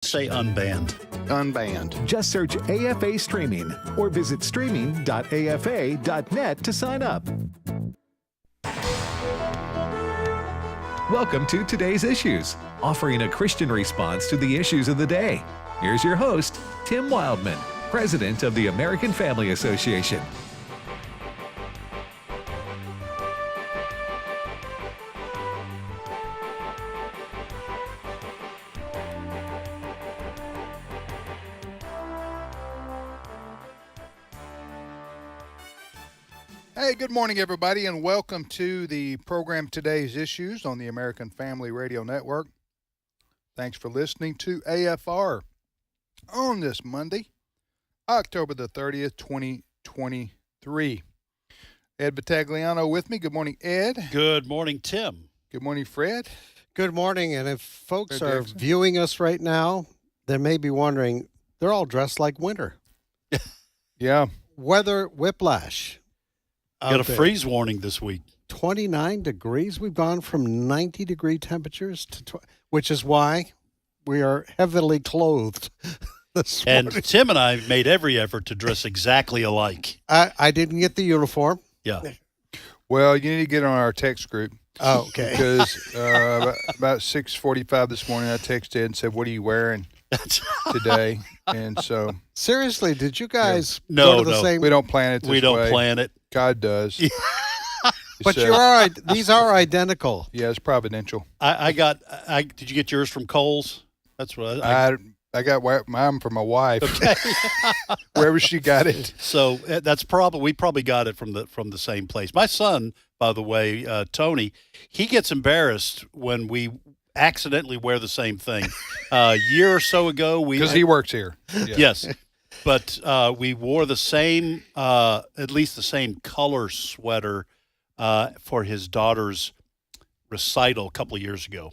Say unbanned. Unbanned. Just search AFA Streaming or visit streaming.afa.net to sign up. Welcome to Today's Issues, offering a Christian response to the issues of the day. Here's your host, Tim Wildman, President of the American Family Association. Hey, good morning, everybody, and welcome to the program Today's Issues on the American Family Radio Network. Thanks for listening to AFR on this Monday, October the 30th, 2023. Ed Battagliano with me. Good morning, Ed. Good morning, Tim. Good morning, Fred. Good morning, and if folks Fred are Jackson. viewing us right now, they may be wondering, they're all dressed like winter. Yeah. Weather whiplash. Got a out there. freeze warning this week. 29 degrees. We've gone from 90-degree temperatures to which is why we are heavily clothed this And morning. Tim and I made every effort to dress exactly alike. I didn't get the uniform. Yeah. Well, you need to get on our text group. Oh, okay. Because about 6:45 this morning, I texted and said, "What are you wearing today?" And so Seriously, did you guys No, go to the no. same? we don't plan it this We don't way. plan it. God does. But So, these are identical. yeah, it's providential. Did you get yours from Kohl's? That's what I got mine from my wife. Okay. Wherever she got it. So we probably got it from the same place. My son, by the way, Tony, he gets embarrassed when we accidentally wear the same thing. A year or so ago, Because he works here. Yeah. Yes. But we wore the same, at least the same color sweater for his daughter's recital a couple of years ago,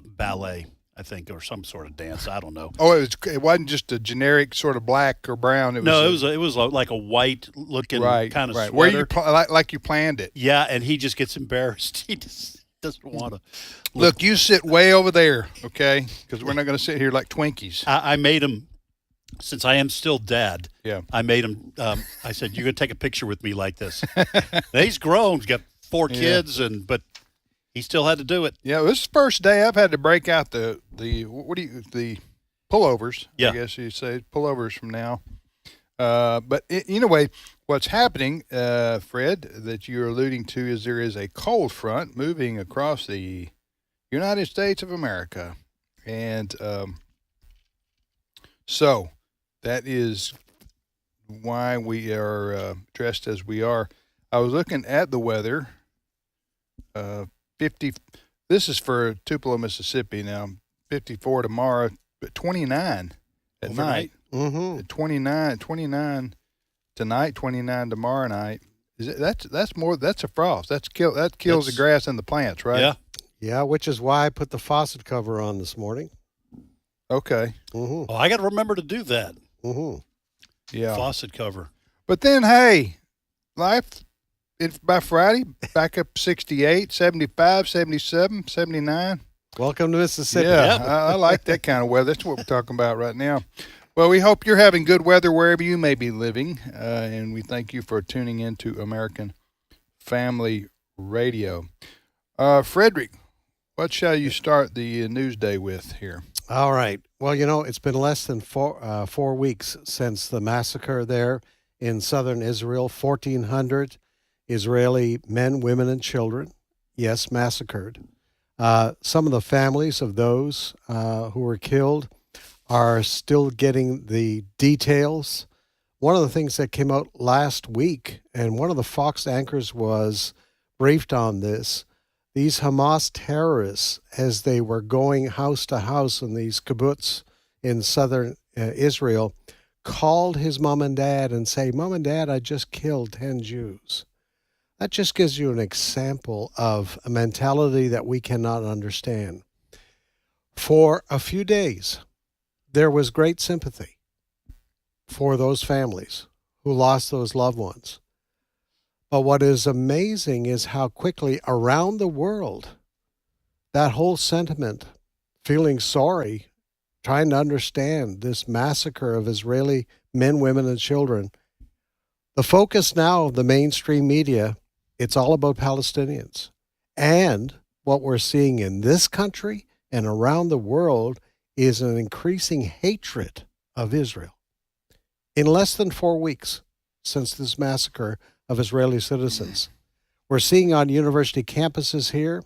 ballet, I think, or some sort of dance. I don't know. Oh, it wasn't just a generic sort of black or brown. It was like a white looking kind of sweater. Where you like you planned it. Yeah, and he just gets embarrassed. He just doesn't want to. Look, you sit way over there, okay? Because we're not going to sit here like Twinkies. I made him. Since I am still dad, Yeah. I made him. I said, "You're going to take a picture with me like this." Now, he's grown. He's got 4 kids, but he still had to do it. Yeah, this is the first day I've had to break out the pullovers. Yeah. I guess you say pullovers from now. But anyway, what's happening, Fred, that you're alluding to is there is a cold front moving across the United States of America, and so that is why we are dressed as we are. I was looking at the weather. 50. This is for Tupelo, Mississippi. Now 54 tomorrow, but 29 at Overnight? night. Mm-hmm. 29 tonight, 29 tomorrow night. That's more? That's a frost. That kills the grass and the plants, right? Yeah. Yeah, which is why I put the faucet cover on this morning. Okay. Mm-hmm. Oh, I got to remember to do that. Mm-hmm. Yeah. Faucet cover. But then, hey, by Friday, back up 68, 75, 77, 79. Welcome to Mississippi. Yeah, Yep. I like that kind of weather. That's what we're talking about right now. Well, we hope you're having good weather wherever you may be living, and we thank you for tuning in to American Family Radio. Frederick, what shall you start the news day with here? All right. Well, it's been less than 4 weeks since the massacre there in southern Israel. 1,400 Israeli men, women, and children, yes, massacred. Some of the families of those who were killed are still getting the details. One of the things that came out last week, and one of the Fox anchors was briefed on this, these Hamas terrorists, as they were going house to house in these kibbutz in southern Israel, called his mom and dad and say, "Mom and Dad, I just killed 10 Jews." That just gives you an example of a mentality that we cannot understand. For a few days, there was great sympathy for those families who lost those loved ones. But what is amazing is how quickly around the world that whole sentiment, feeling sorry, trying to understand this massacre of Israeli men, women, and children. The focus now of the mainstream media, it's all about Palestinians. And what we're seeing in this country and around the world is an increasing hatred of Israel. In less than 4 weeks since this massacre of Israeli citizens, we're seeing on university campuses here,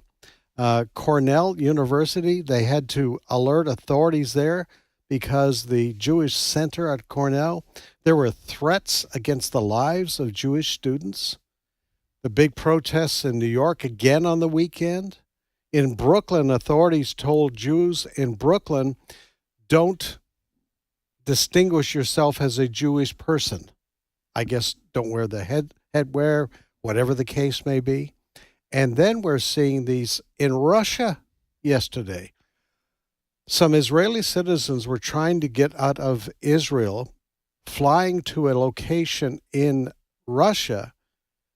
Cornell University, they had to alert authorities there because the Jewish Center at Cornell, there were threats against the lives of Jewish students. The big protests in New York again on the weekend. In Brooklyn, authorities told Jews in Brooklyn, don't distinguish yourself as a Jewish person. I guess don't wear the headwear, whatever the case may be. And then we're seeing these in Russia yesterday. Some Israeli citizens were trying to get out of Israel, flying to a location in Russia.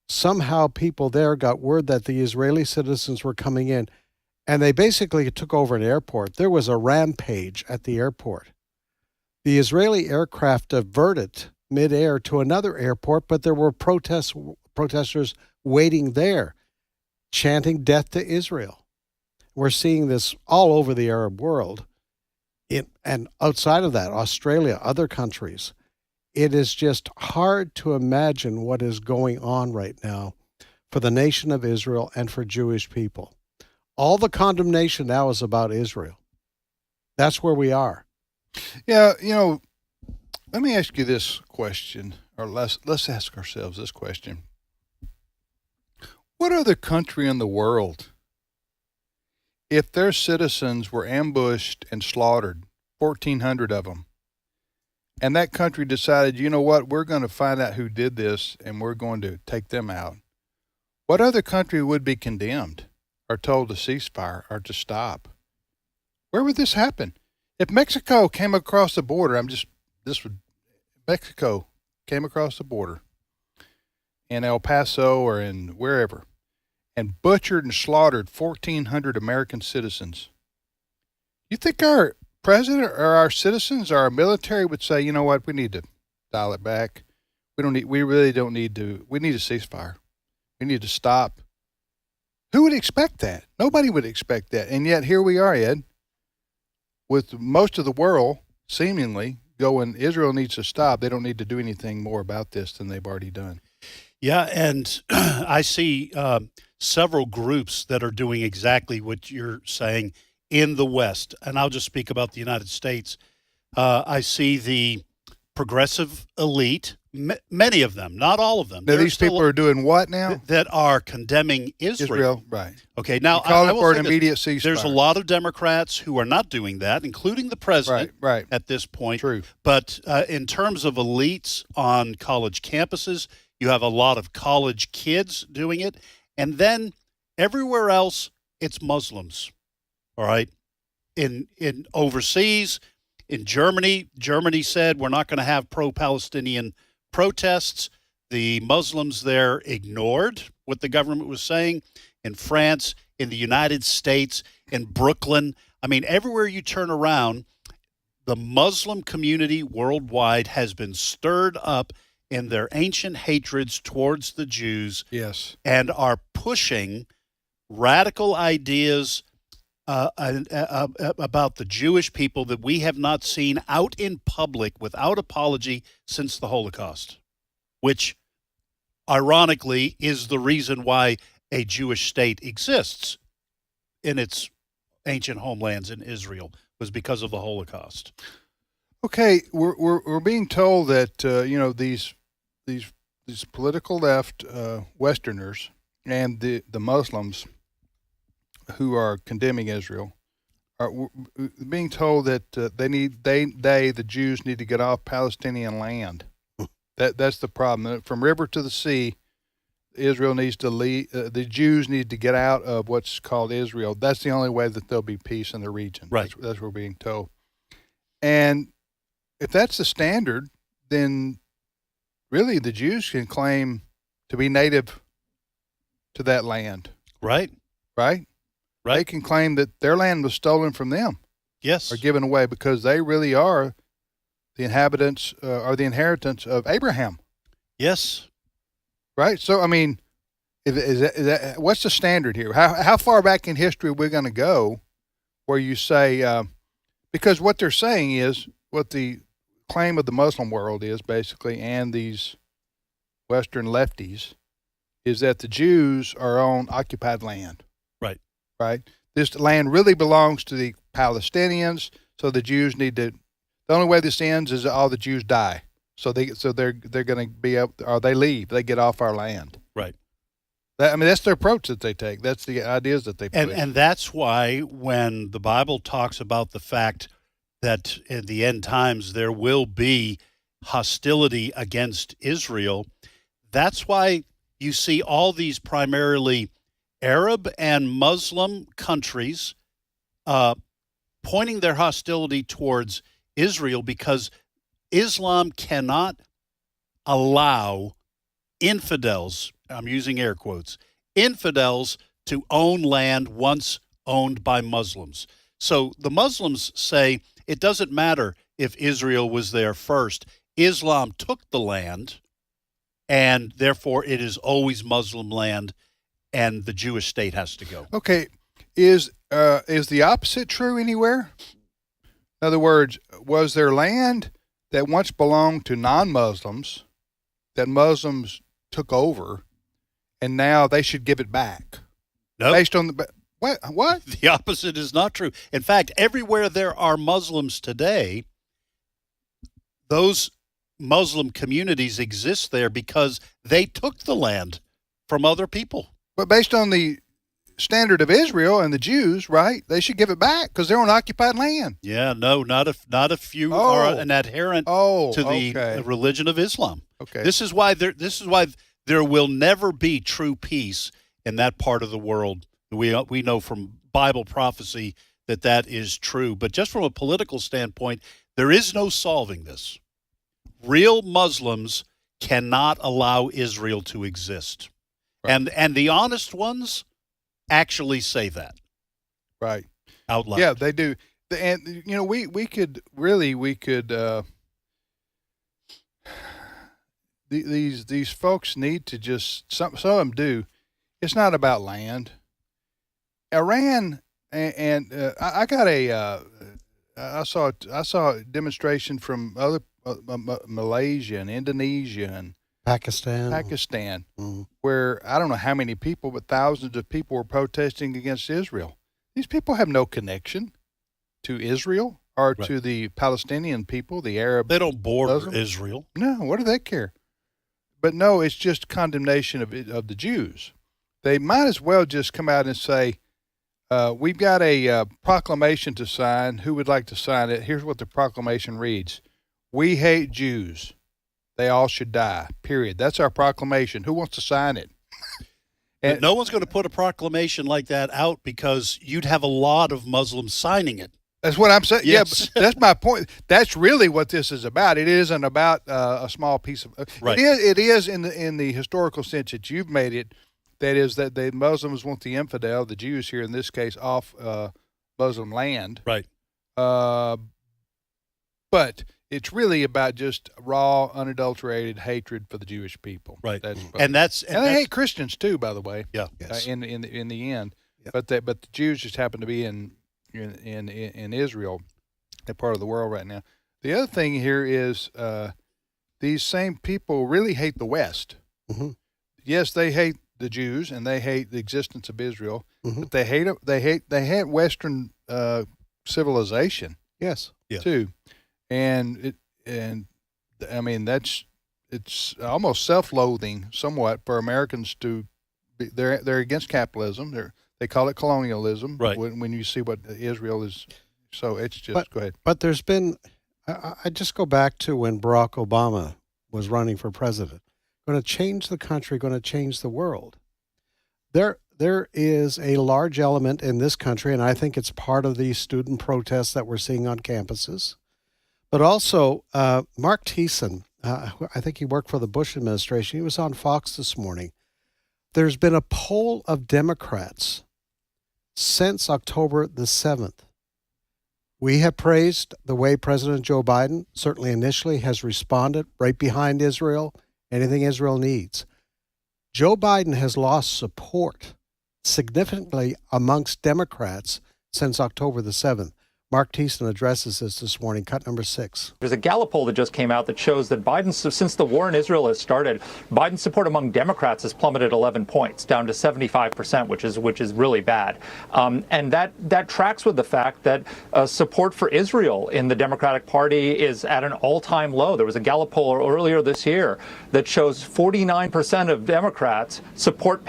Somehow people there got word that the Israeli citizens were coming in, and they basically took over an airport. There was a rampage at the airport. The Israeli aircraft diverted midair to another airport, but there were protesters waiting there, chanting death to Israel. We're seeing this all over the Arab world, and outside of that, Australia, other countries. It is just hard to imagine what is going on right now for the nation of Israel and for Jewish people. All the condemnation now is about Israel. That's where we are. Yeah, let me ask you this question, or let's ask ourselves this question. What other country in the world, if their citizens were ambushed and slaughtered, 1,400 of them, and that country decided, you know what, we're going to find out who did this and we're going to take them out, what other country would be condemned or told to ceasefire or to stop? Where would this happen? If Mexico came across the border, Mexico came across the border in El Paso or in wherever and butchered and slaughtered 1,400 American citizens, you think our president or our citizens or our military would say, you know what, we need to dial it back. We need a ceasefire. We need to stop. Who would expect that? Nobody would expect that. And yet here we are, Ed, with most of the world seemingly going, Israel needs to stop. They don't need to do anything more about this than they've already done. Yeah, and I see several groups that are doing exactly what you're saying in the West. And I'll just speak about the United States. I see the progressive elite, many of them, not all of them. Now, these people are doing what now? That are condemning Israel. Right. Okay, now I will for an immediate ceasefire. There's a lot of Democrats who are not doing that, including the president right. at this point. True. But in terms of elites on college campuses, you have a lot of college kids doing it. And then everywhere else, it's Muslims. All right. In overseas, in Germany said we're not going to have pro-Palestinian protests. The Muslims there ignored what the government was saying. In France, in the United States, in Brooklyn, I mean, everywhere you turn around, the Muslim community worldwide has been stirred up in their ancient hatreds towards the Jews. Yes. And are pushing radical ideas about the Jewish people that we have not seen out in public without apology since the Holocaust, which ironically is the reason why a Jewish state exists in its ancient homelands in Israel, was because of the Holocaust. Okay, we're being told that these political left Westerners and the Muslims who are condemning Israel are being told that the Jews need to get off Palestinian land. That's the problem. From river to the sea, Israel needs to leave. The Jews need to get out of what's called Israel. That's the only way that there'll be peace in the region. Right. That's what we're being told. And if that's the standard, then really the Jews can claim to be native to that land. Right. Right? They can claim that their land was stolen from them. Yes. are given away because they really are the inhabitants or the inheritance of Abraham, Yes. right? So, I mean, is that what's the standard here? How far back in history are we going to go where you say, because what they're saying is, what the claim of the Muslim world is basically, and these Western lefties, is that the Jews are on occupied land. Right. Right? This land really belongs to the Palestinians, so the Jews need to. The only way this ends is that all the Jews die. So they're going to be up, or they leave. They get off our land. Right. That's the approach that they take. That's the ideas that they push. And that's why when the Bible talks about the fact that in the end times there will be hostility against Israel, that's why you see all these primarily Arab and Muslim countries pointing their hostility towards Israel, because Islam cannot allow infidels, I'm using air quotes, infidels to own land once owned by Muslims. So the Muslims say it doesn't matter if Israel was there first. Islam took the land, and therefore it is always Muslim land, and the Jewish state has to go. Okay, is the opposite true anywhere? In other words, was there land that once belonged to non-Muslims that Muslims took over, and now they should give it back? No. Based on the what? The opposite is not true. In fact, everywhere there are Muslims today, those Muslim communities exist there because they took the land from other people. But based on the standard of Israel and the Jews, right? They should give it back because they're on occupied land. Yeah, no, not if you are an adherent to the religion of Islam. Okay. This is why there will never be true peace in that part of the world. We know from Bible prophecy that is true. But just from a political standpoint, there is no solving this. Real Muslims cannot allow Israel to exist. Right. And the honest ones actually say that. Right. Out loud. Yeah, they do. And we could these folks need to just, some of them do. It's not about land. Iran and I got I saw a demonstration from other Malaysia and Indonesia and Pakistan, where I don't know how many people, but thousands of people were protesting against Israel. These people have no connection to Israel or to the Palestinian people, the Arab. They don't border Israel. No, what do they care? But no, it's just condemnation of the Jews. They might as well just come out and say, we've got a proclamation to sign. Who would like to sign it? Here's what the proclamation reads. We hate Jews. They all should die, period. That's our proclamation. Who wants to sign it? And no one's going to put a proclamation like that out because you'd have a lot of Muslims signing it. That's what I'm saying. Yes. Yeah, that's my point. That's really what this is about. It isn't about a small piece of right. It is in the historical sense that you've made it. That is that the Muslims want the infidel, the Jews here in this case, off Muslim land. Right. But it's really about just raw, unadulterated hatred for the Jewish people. Right. And they hate Christians too, by the way. Yeah. Yes. In the end, yeah. But the Jews just happen to be in Israel, that part of the world right now. The other thing here is these same people really hate the West. Mm-hmm. Yes, they hate the Jews and they hate the existence of Israel, but they hate Western civilization. Yes. Too, and I mean it's almost self-loathing somewhat for Americans to be. They're against capitalism. They call it colonialism. Right. When you see what Israel is, so it's just go ahead. But there's been. I just go back to when Barack Obama was running for president. Going to change the country, going to change the world. There is a large element in this country, and I think it's part of the student protests that we're seeing on campuses. But also, Mark Thiessen, I think he worked for the Bush administration. He was on Fox this morning. There's been a poll of Democrats since October the 7th We have praised the way President Joe Biden, certainly initially, has responded right behind Israel, anything Israel needs. Joe Biden has lost support significantly amongst Democrats since October the 7th. Mark Thiessen addresses this morning, cut number 6. There's a Gallup poll that just came out that shows that since the war in Israel has started, Biden's support among Democrats has plummeted 11 points, down to 75%, which is really bad. And that tracks with the fact that support for Israel in the Democratic Party is at an all-time low. There was a Gallup poll earlier this year that shows 49% of Democrats support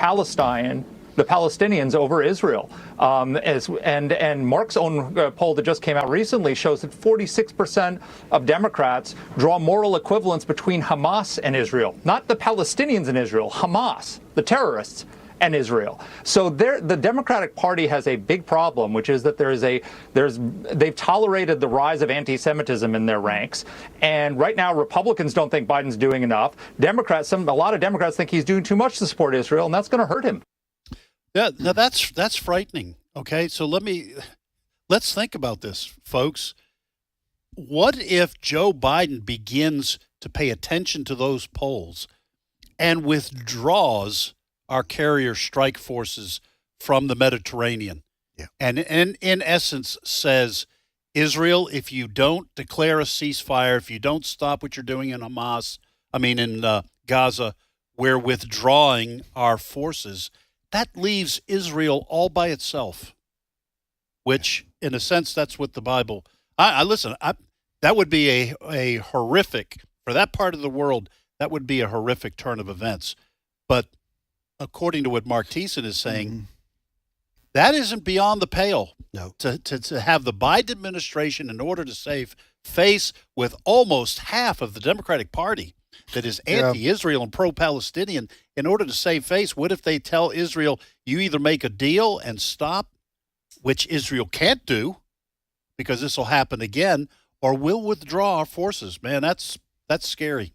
the Palestinians over Israel. And Mark's own poll that just came out recently shows that 46% of Democrats draw moral equivalence between Hamas and Israel, not the Palestinians in Israel, Hamas, the terrorists, and Israel. So the Democratic Party has a big problem, which is that they've tolerated the rise of anti-Semitism in their ranks, and right now Republicans don't think Biden's doing enough. A lot of Democrats think he's doing too much to support Israel, and that's going to hurt him. Yeah, now that's frightening. Okay, so let's think about this, folks. What if Joe Biden begins to pay attention to those polls and withdraws our carrier strike forces from the Mediterranean? Yeah. And in essence says, Israel, if you don't declare a ceasefire, if you don't stop what you're doing in Gaza, we're withdrawing our forces. That leaves Israel all by itself, which, in a sense, that's what the Bible. That would be a horrific, for that part of the world, that would be a horrific turn of events. But according to what Mark Thiessen is saying, that isn't beyond the pale. No. To have the Biden administration, in order to save face with almost half of the Democratic Party that is anti-Israel and pro-Palestinian, in order to save face, what if they tell Israel, you either make a deal and stop, which Israel can't do, because this will happen again, or we'll withdraw our forces? Man, that's scary.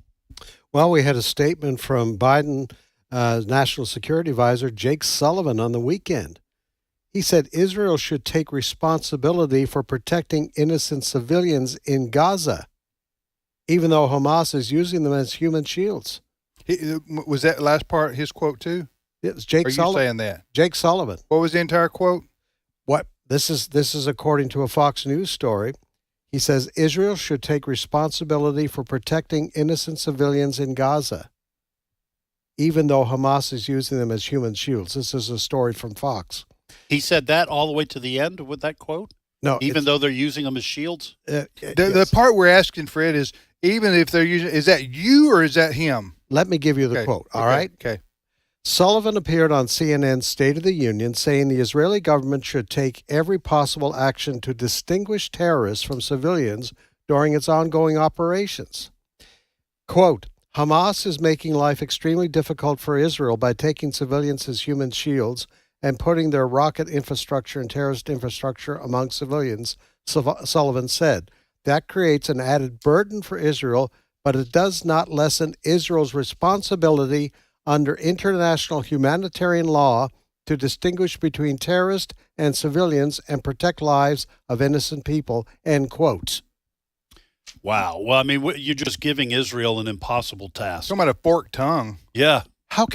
Well, we had a statement from Biden National Security Advisor Jake Sullivan on the weekend. He said Israel should take responsibility for protecting innocent civilians in Gaza, even though Hamas is using them as human shields. Was that last part his quote too? It was Jake Sullivan. Are you saying that? Jake Sullivan. What was the entire quote? What this is according to a Fox News story. He says Israel should take responsibility for protecting innocent civilians in Gaza, even though Hamas is using them as human shields. This is a story from Fox. He said that all the way to the end with that quote? No. Even though they're using them as shields? The part we're asking, Fred, is even if they're using, is that you or is that him? Let me give you the quote, all right? Okay. Sullivan appeared on CNN's State of the Union saying the Israeli government should take every possible action to distinguish terrorists from civilians during its ongoing operations. Quote, Hamas is making life extremely difficult for Israel by taking civilians as human shields and putting their rocket infrastructure and terrorist infrastructure among civilians, Sullivan said. That creates an added burden for Israel, but it does not lessen Israel's responsibility under international humanitarian law to distinguish between terrorists and civilians and protect lives of innocent people, end quote. Wow. Well, I mean, you're just giving Israel an impossible task. Talking about a forked tongue. Yeah. How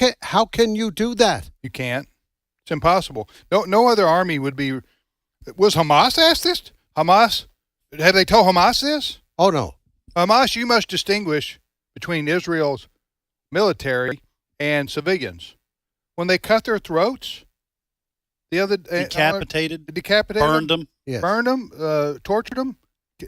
can you do that? You can't. It's impossible. No other army would be. Was Hamas asked this? Hamas? Have they told Hamas this? Oh, no. Hamas, you must distinguish between Israel's military and civilians. When they cut their throats, decapitated, burned them, yes. Burned them, tortured them.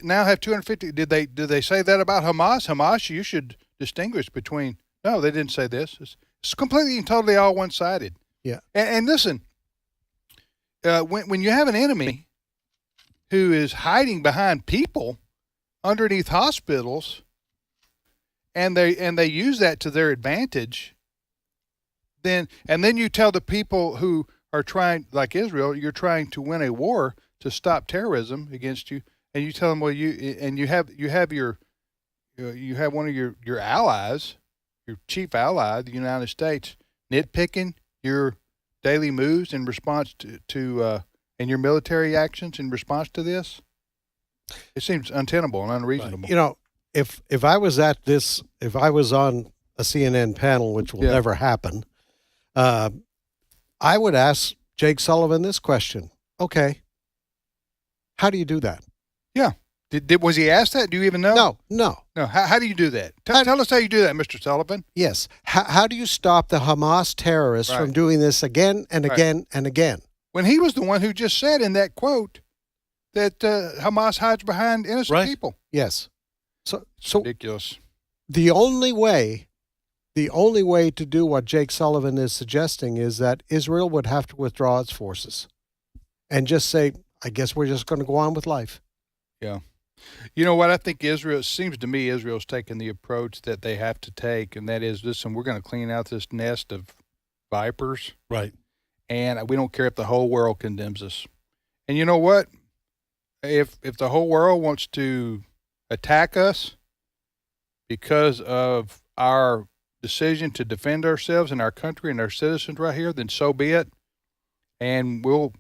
Now have 250. Did they say that about Hamas? Hamas, you should distinguish between. No, they didn't say this. It's completely and totally all one-sided. Yeah. And listen, when you have an enemy who is hiding behind people underneath hospitals, and they use that to their advantage, then you tell the people who are trying, like Israel, you're trying to win a war to stop terrorism against you, and you tell them, well, you have one of your allies, your chief ally, the United States, nitpicking your daily moves in response to and your military actions in response to this. It seems untenable and unreasonable. You know, if I was on a CNN panel, which will never happen, I would ask Jake Sullivan this question. Okay, how do you do that? Yeah. Was he asked that? Do you even know? No. How do you do that? Tell us how you do that, Mr. Sullivan. Yes. How do you stop the Hamas terrorists from doing this again and again and again? When he was the one who just said in that quote that Hamas hides behind innocent people. Yes. So ridiculous. The only way to do what Jake Sullivan is suggesting is that Israel would have to withdraw its forces and just say, I guess we're just going to go on with life. Yeah. You know what? I think it seems to me Israel's taking the approach that they have to take, and that is, listen, we're going to clean out this nest of vipers. Right. And we don't care if the whole world condemns us. And you know what? If the whole world wants to attack us because of our decision to defend ourselves and our country and our citizens right here, then so be it. And we'll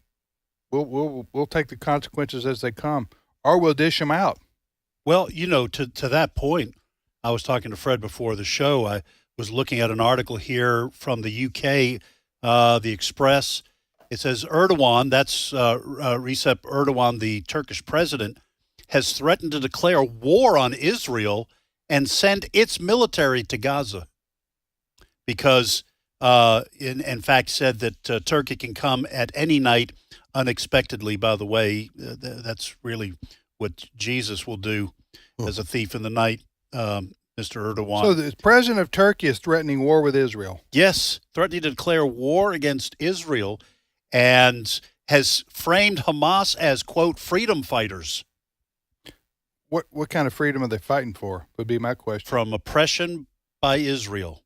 take the consequences as they come, or we'll dish them out. Well, you know, to that point, I was talking to Fred before the show. I was looking at an article here from the UK, the Express. It says Erdogan, that's Recep Erdogan, the Turkish president, has threatened to declare war on Israel and send its military to Gaza because, in fact, said that Turkey can come at any night unexpectedly. By the way, that's really what Jesus will do as a thief in the night, Mr. Erdogan. So the president of Turkey is threatening war with Israel. Yes, threatening to declare war against Israel and has framed Hamas as, quote, freedom fighters. What kind of freedom are they fighting for, would be my question. From oppression by Israel.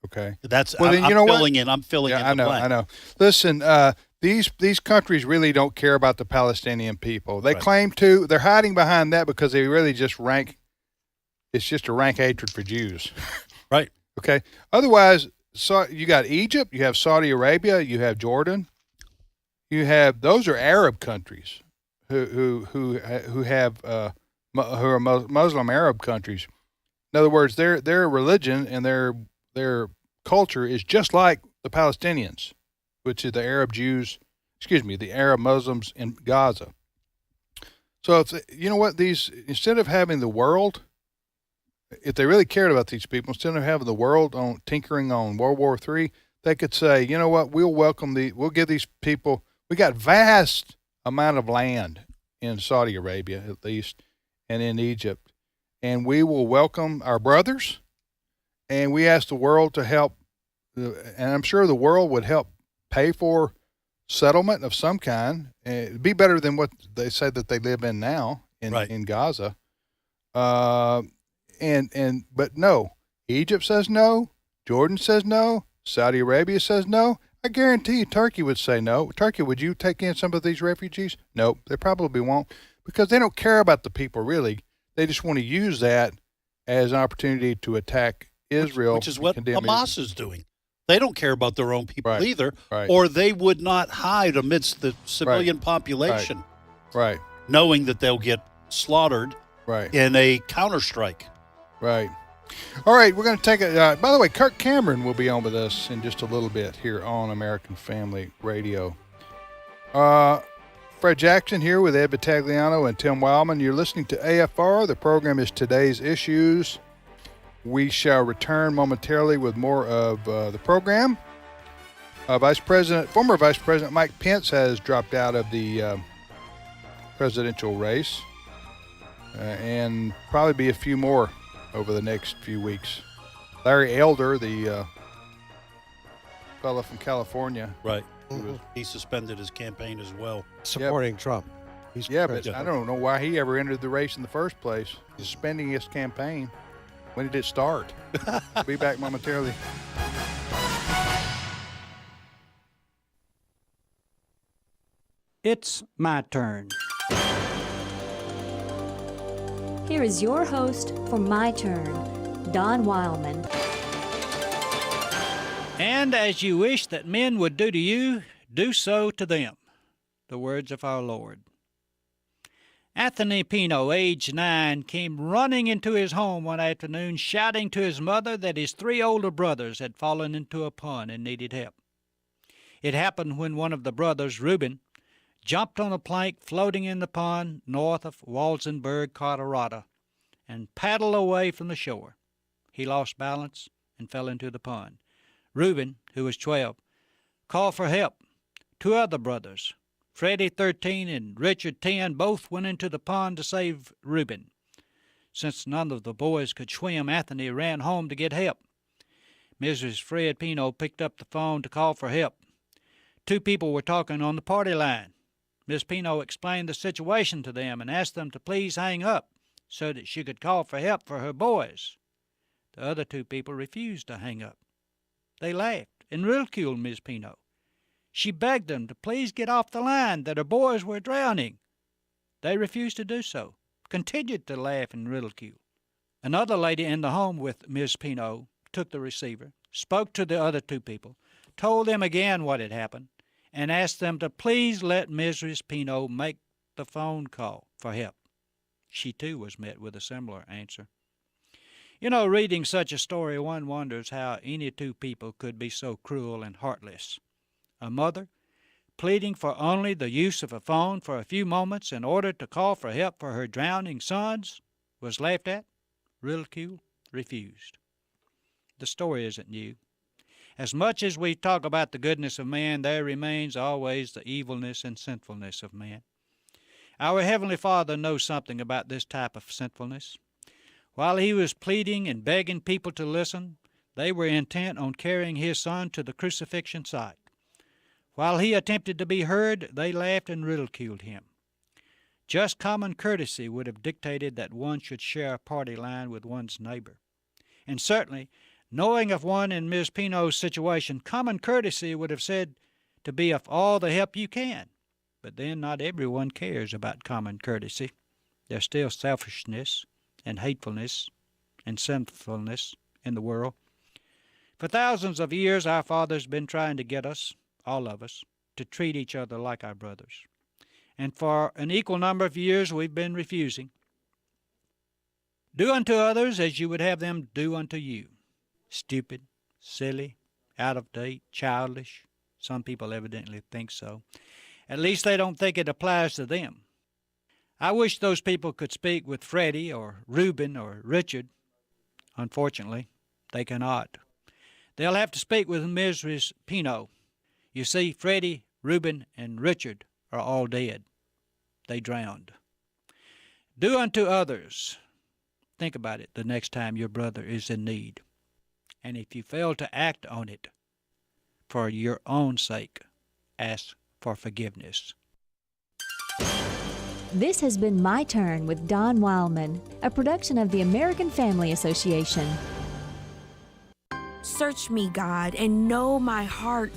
Okay. That's, well, then, I'm filling in the blank. I know. Listen, these countries really don't care about the Palestinian people. They claim to. They're hiding behind that because they really just it's just a rank hatred for Jews. Right. Okay. Otherwise, so you got Egypt, you have Saudi Arabia, you have Jordan. Those are Arab countries who are Muslim Arab countries. In other words, their religion and their culture is just like the Palestinians, which is the Arab Muslims in Gaza. So you know what, instead of having the world, if they really cared about these people, instead of having the world tinkering on World War III, they could say, you know what, we'll give these people, we got vast amount of land in Saudi Arabia at least, and in Egypt, and we will welcome our brothers, and we ask the world to help, and I'm sure the world would help pay for settlement of some kind. It'd be better than what they say that they live in now in Gaza. But no, Egypt says no, Jordan says no, Saudi Arabia says no. I guarantee you Turkey would say no. Turkey, would you take in some of these refugees? Nope, they probably won't, because they don't care about the people really. They just want to use that as an opportunity to attack Israel. Which is what Hamas is doing. They don't care about their own people either, or they would not hide amidst the civilian population, knowing that they'll get slaughtered in a counterstrike. Right. All right, we're going to take a. By the way, Kirk Cameron will be on with us in just a little bit here on American Family Radio. Fred Jackson here with Ed Battagliano and Tim Wildman. You're listening to AFR. The program is Today's Issues. We shall return momentarily with more of the program. Former Vice President Mike Pence has dropped out of the presidential race, and probably be a few more over the next few weeks. Larry Elder, the fellow from California. Right. He suspended his campaign as well. Supporting Trump. But I don't know why he ever entered the race in the first place. Suspending his campaign. When did it start? We'll be back momentarily. It's my turn. Here is your host for My Turn, Don Wildman. And as you wish that men would do to you, do so to them. The words of our Lord. Anthony Pino, age 9, came running into his home one afternoon shouting to his mother that his 3 older brothers had fallen into a pond and needed help. It happened when one of the brothers, Reuben, jumped on a plank floating in the pond north of Walsenburg, Colorado, and paddled away from the shore. He lost balance and fell into the pond. Reuben, who was 12, called for help. 2 other brothers, Freddie, 13, and Richard, 10, both went into the pond to save Reuben. Since none of the boys could swim, Anthony ran home to get help. Mrs. Fred Pino picked up the phone to call for help. 2 people were talking on the party line. Miss Pino explained the situation to them and asked them to please hang up so that she could call for help for her boys. The other 2 people refused to hang up. They laughed and ridiculed Miss Pino. She begged them to please get off the line, that her boys were drowning. They refused to do so, continued to laugh and ridicule. Another lady in the home with Miss Pino took the receiver, spoke to the other 2 people, told them again what had happened, and asked them to please let Mrs. Pino make the phone call for help. She too was met with a similar answer. You know, reading such a story, one wonders how any 2 people could be so cruel and heartless. A mother, pleading for only the use of a phone for a few moments in order to call for help for her drowning sons, was laughed at, ridiculed, refused. The story isn't new. As much as we talk about the goodness of man, there remains always the evilness and sinfulness of man. Our Heavenly Father knows something about this type of sinfulness. While he was pleading and begging people to listen, they were intent on carrying his Son to the crucifixion site. While he attempted to be heard, they laughed and ridiculed him. Just common courtesy would have dictated that one should share a party line with one's neighbor. And certainly, knowing of one in Ms. Pino's situation, common courtesy would have said to be of all the help you can. But then not everyone cares about common courtesy. There's still selfishness and hatefulness and sinfulness in the world. For thousands of years, our Father's been trying to get us, all of us, to treat each other like our brothers. And for an equal number of years, we've been refusing. Do unto others as you would have them do unto you. Stupid, silly, out of date, childish. Some people evidently think so. At least they don't think it applies to them. I wish those people could speak with Freddie or Reuben or Richard. Unfortunately, they cannot. They'll have to speak with Mrs. Pino. You see, Freddie, Reuben, and Richard are all dead. They drowned. Do unto others. Think about it the next time your brother is in need. And if you fail to act on it, for your own sake, ask for forgiveness. This has been My Turn with Don Wildman, a production of the American Family Association. Search me, God, and know my heart.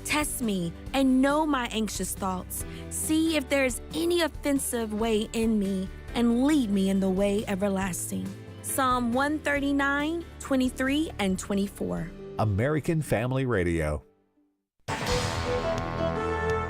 Test me and know my anxious thoughts. See if there is any offensive way in me, and lead me in the way everlasting. Psalm 139, 23, and 24. American Family Radio.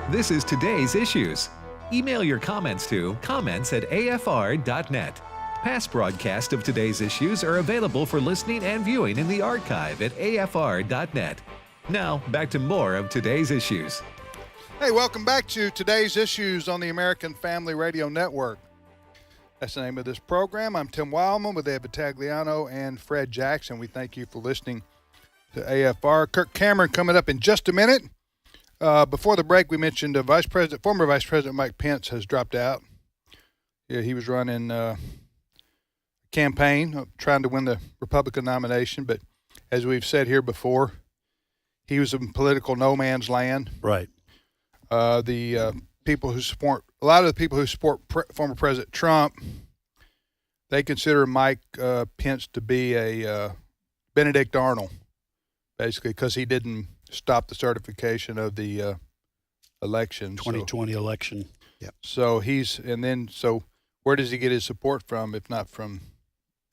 This is today's issues. Email your comments to comments@afr.net. Past broadcasts of today's issues are available for listening and viewing in the archive at afr.net. Now, back to more of today's issues. Hey, welcome back to Today's Issues on the American Family Radio Network. That's the name of this program. I'm Tim Wildman with Ed Battagliano and Fred Jackson. We thank you for listening to AFR. Kirk Cameron coming up in just a minute. Before the break, we mentioned former Vice President Mike Pence has dropped out. Yeah, he was running a campaign trying to win the Republican nomination, but as we've said here before, he was in political no man's land. Right. A lot of the people who support former President Trump, they consider Mike Pence to be a Benedict Arnold, basically, because he didn't stop the certification of the election. 2020 election. Yep. So so where does he get his support from if not from,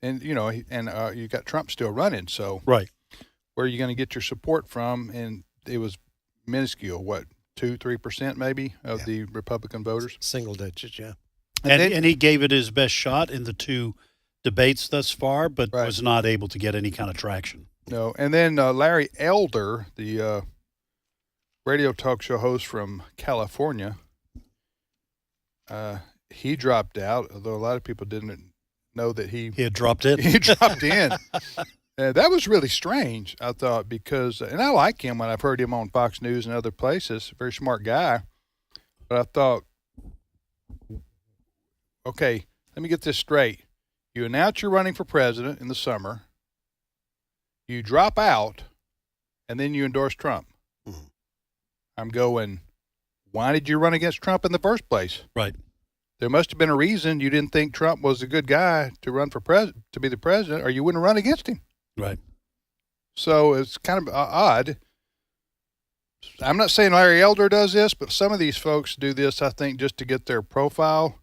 and you got Trump still running, so Right. where are you going to get your support from? And it was minuscule, 2-3% maybe of the Republican voters. Single digits, yeah. And he gave it his best shot in the 2 debates thus far, but Right. was not able to get any kind of traction. No, and then Larry Elder, the radio talk show host from California, he dropped out, although a lot of people didn't know that he had dropped in. He dropped in. That was really strange, I thought, because, and I like him when I've heard him on Fox News and other places, very smart guy, but I thought, okay, let me get this straight. You announce you're running for president in the summer, you drop out, and then you endorse Trump. Mhm. I'm going, why did you run against Trump in the first place? Right. There must have been a reason you didn't think Trump was a good guy to run for to be the president, or you wouldn't run against him. Right. So it's kind of odd. I'm not saying Larry Elder does this, but some of these folks do this, I think, just to get their profile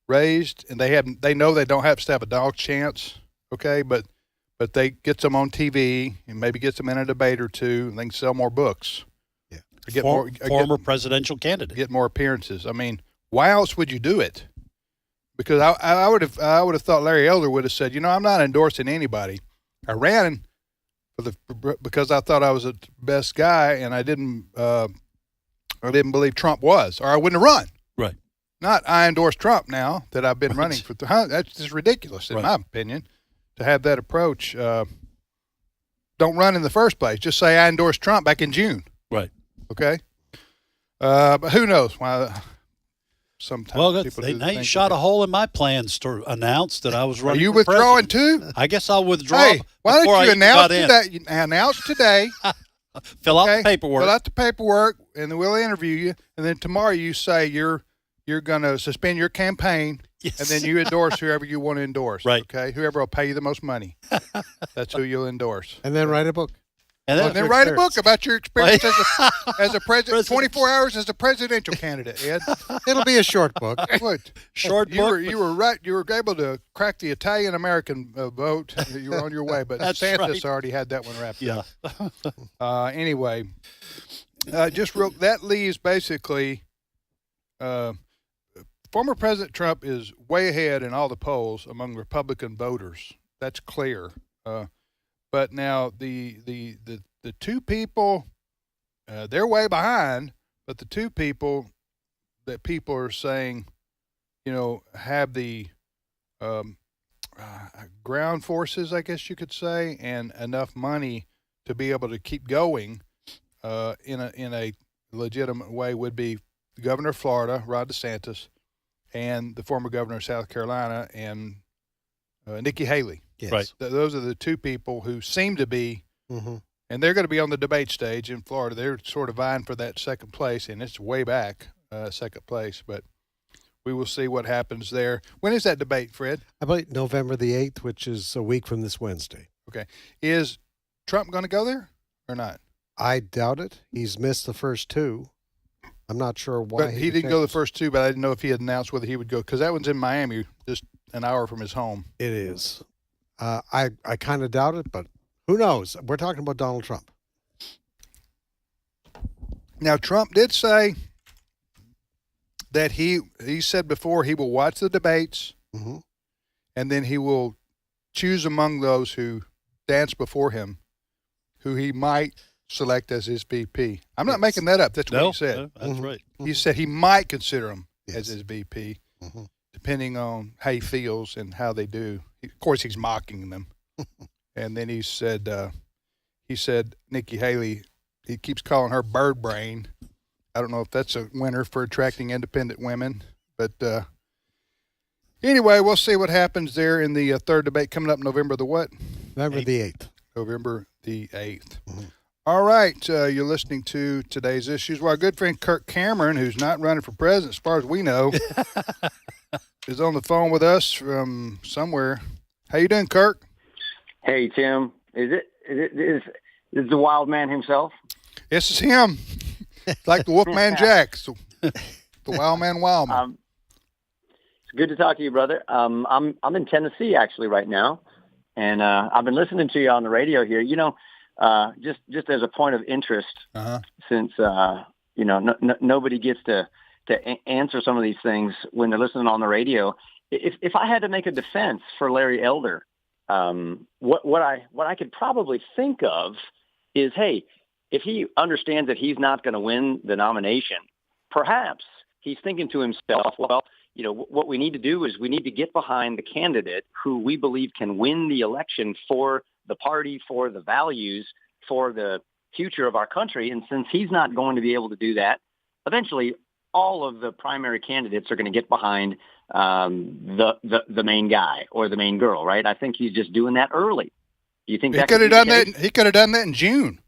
raised, and they know they don't have to have a dog chance, okay? But they gets them on TV and maybe gets them in a debate or two, and they can sell more books. Yeah. Or get Former presidential candidate. get more appearances. I mean, why else would you do it? Because I would have thought Larry Elder would have said, I'm not endorsing anybody. I ran because I thought I was the best guy, and I didn't believe Trump was, or I wouldn't have run. Right. Not I endorse Trump now that I've been running for. That's just ridiculous, in my opinion, to have that approach. Don't run in the first place. Just say I endorsed Trump back in June. Right. Okay. But who knows why? Sometimes people do now you things shot like a hole in my plans to announce that I was that. Are running. you for withdrawing president. too? I guess I'll withdraw. Hey, why before don't you I even got announce in. today? Announce today. Fill out Okay? the paperwork. Fill out the paperwork, and then we'll interview you. And then tomorrow you say you're going to suspend your campaign, Yes. and then you endorse whoever you want to endorse. Right. Okay. Whoever will pay you the most money, that's who you'll endorse. And then write a book. and Then write a book about your experience as a president. President. 24 hours as a presidential candidate, Ed. It'll be a short book. What? Short You book. were right. You were able to crack the Italian American vote. You were on your way, but That's DeSantis right. already had that one wrapped Yeah. up. Anyway, that leaves basically former President Trump is way ahead in all the polls among Republican voters. That's clear. But now the two people, they're way behind. But the two people that people are saying, have the ground forces, I guess you could say, and enough money to be able to keep going in a legitimate way would be the governor of Florida, Ron DeSantis, and the former governor of South Carolina, and Nikki Haley. Yes. Right. Those are the two people who seem to be, Mm-hmm. and they're going to be on the debate stage in Florida. They're sort of vying for that second place, and it's way back, second place. But we will see what happens there. When is that debate, Fred? I believe November the 8th, which is a week from this Wednesday. Okay. Is Trump going to go there or not? I doubt it. He's missed the first two. I'm not sure why. But he didn't go the first two, but I didn't know if he had announced whether he would go, because that one's in Miami, just an hour from his home. It is. I kind of doubt it, but who knows? We're talking about Donald Trump. Now, Trump did say that he said before he will watch the debates, Mm-hmm. and then he will choose among those who dance before him, who he might select as his VP. I'm not Yes. making that up. That's what No, he said. no, that's Mhm. right. He said he might consider him as Yes. his VP, Mm-hmm. depending on how he feels and how they do. Of course, he's mocking them. And then he said Nikki Haley, he keeps calling her bird brain. I don't know if that's a winner for attracting independent women, but anyway, we'll see what happens there in the third debate coming up November the what? November the 8th. November the 8th. Mhm. All right, you're listening to today's issues. Well, our good friend Kirk Cameron, who's not running for president as far as we know, is on the phone with us from somewhere. How you doing, Kirk? Hey Tim, is the wild man himself? This is him. Like the Wolfman Jack, so the Wild Man. It's good to talk to you, brother. I'm in Tennessee actually right now, and I've been listening to you on the radio here. Just as a point of interest, Uh-huh. since nobody gets to answer some of these things when they're listening on the radio. If I had to make a defense for Larry Elder, what I could probably think of is, hey, if he understands that he's not going to win the nomination, perhaps he's thinking to himself, well, what we need to do is we need to get behind the candidate who we believe can win the election for the party, for the values, for the future of our country. And since he's not going to be able to do that, eventually all of the primary candidates are going to get behind the main guy or the main girl, right? I think he's just doing that early. Do you think he could have done that? He could have done that in June.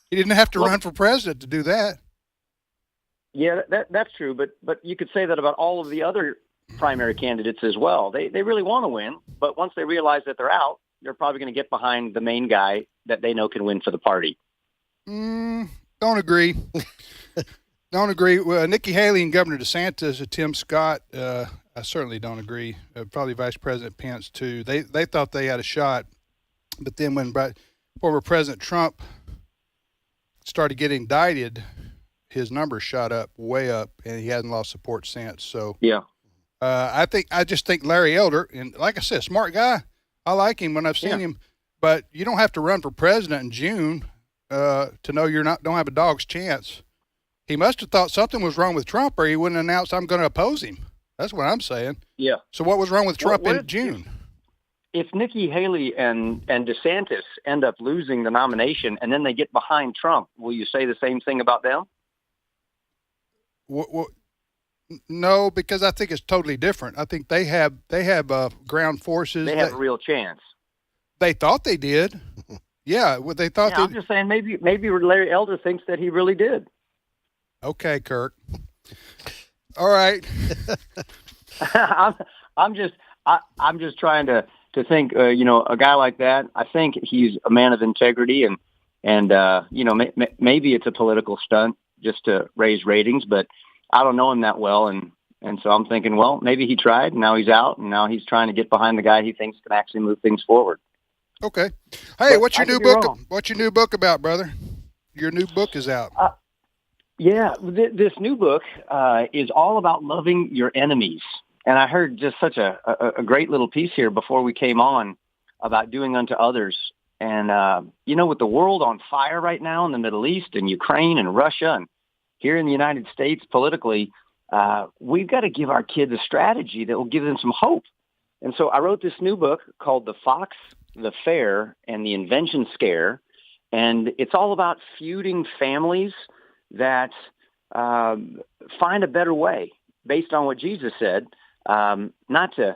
He didn't have to run for president to do that. Yeah, that's true. But you could say that about all of the other primary candidates as well. They really want to win, but once they realize that they're out, they're probably going to get behind the main guy that they know can win for the party. Don't agree. Don't agree. Well, Nikki Haley and Governor DeSantis, Tim Scott, I certainly don't agree. Probably Vice President Pence, too. They thought they had a shot, but then when former President Trump started getting indicted, his numbers shot up, way up, and he hasn't lost support since. So yeah, I just think Larry Elder, and like I said, smart guy. I like him when I've seen him, but you don't have to run for president in June to know don't have a dog's chance. He must have thought something was wrong with Trump, or he wouldn't announce I'm going to oppose him. That's what I'm saying. Yeah. So what was wrong with Trump in June? If Nikki Haley and DeSantis end up losing the nomination and then they get behind Trump, will you say the same thing about them? No, because I think it's totally different. I think they have ground forces. They have a real chance. They thought they did. Yeah, what they thought. I'm just saying maybe Larry Elder thinks that he really did. Okay, Kirk. All right. I'm just trying to think. A guy like that. I think he's a man of integrity, and maybe it's a political stunt just to raise ratings, but I don't know him that well, and so I'm thinking, well, maybe he tried, and now he's out, and now he's trying to get behind the guy he thinks can actually move things forward. Okay. Hey, what's your new book? What's your new book about, brother? Your new book is out. This new book is all about loving your enemies, and I heard just such a great little piece here before we came on about doing unto others. And, with the world on fire right now in the Middle East and Ukraine and Russia and here in the United States politically, we've got to give our kids a strategy that will give them some hope. And so I wrote this new book called The Fox, the Fair, and the Invention Scare. And it's all about feuding families that find a better way based on what Jesus said, not to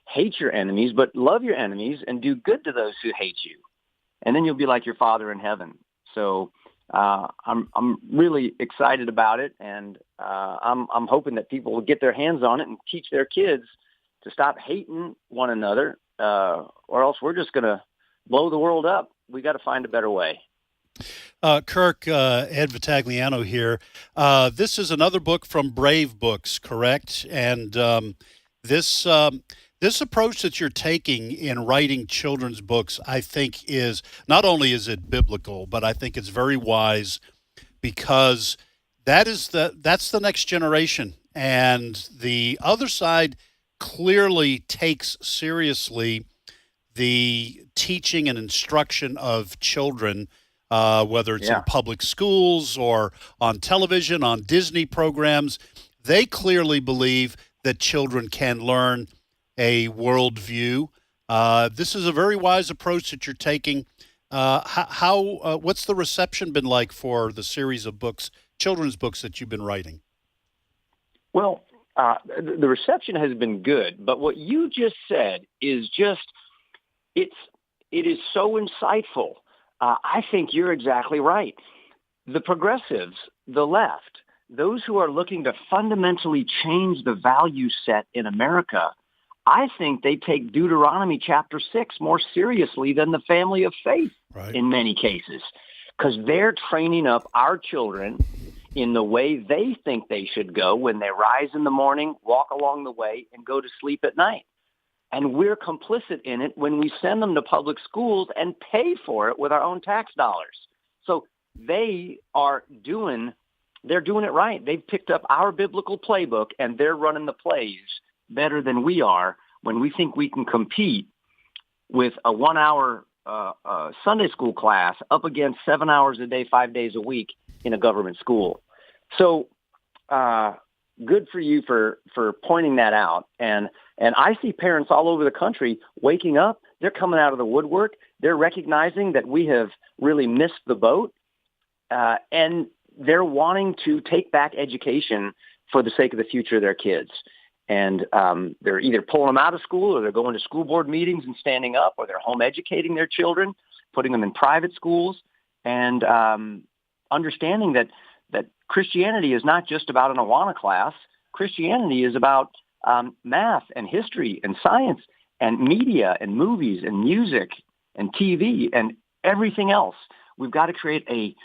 hate your enemies, but love your enemies and do good to those who hate you. And then you'll be like your Father in heaven. So I'm really excited about it, and I'm hoping that people will get their hands on it and teach their kids to stop hating one another, or else we're just going to blow the world up. We got to find a better way. Kirk, Ed Vitagliano here. This is another book from Brave Books, correct? And this approach that you're taking in writing children's books, I think is not only is it biblical, but I think it's very wise because that's the next generation. And the other side clearly takes seriously the teaching and instruction of children, whether it's in public schools or on television, on Disney programs. They clearly believe that children can learn a worldview. This is a very wise approach that you're taking. What's the reception been like for the series of books, children's books that you've been writing? Well, the reception has been good, but what you just said is it is so insightful. I think you're exactly right. The progressives, the left, those who are looking to fundamentally change the value set in America, I think they take Deuteronomy chapter 6 more seriously than the family of faith in many cases, because they're training up our children in the way they think they should go when they rise in the morning, walk along the way, and go to sleep at night. And we're complicit in it when we send them to public schools and pay for it with our own tax dollars. So they are doing they're doing it right. They've picked up our biblical playbook, and they're running the plays better than we are when we think we can compete with a 1-hour Sunday school class up against 7 hours a day, 5 days a week in a government school. So good for you for pointing that out. And I see parents all over the country waking up. They're coming out of the woodwork. They're recognizing that we have really missed the boat. And they're wanting to take back education for the sake of the future of their kids. And they're either pulling them out of school, or they're going to school board meetings and standing up, or they're home educating their children, putting them in private schools, and understanding that Christianity is not just about an Awana class. Christianity is about math and history and science and media and movies and music and TV and everything else. We've got to create a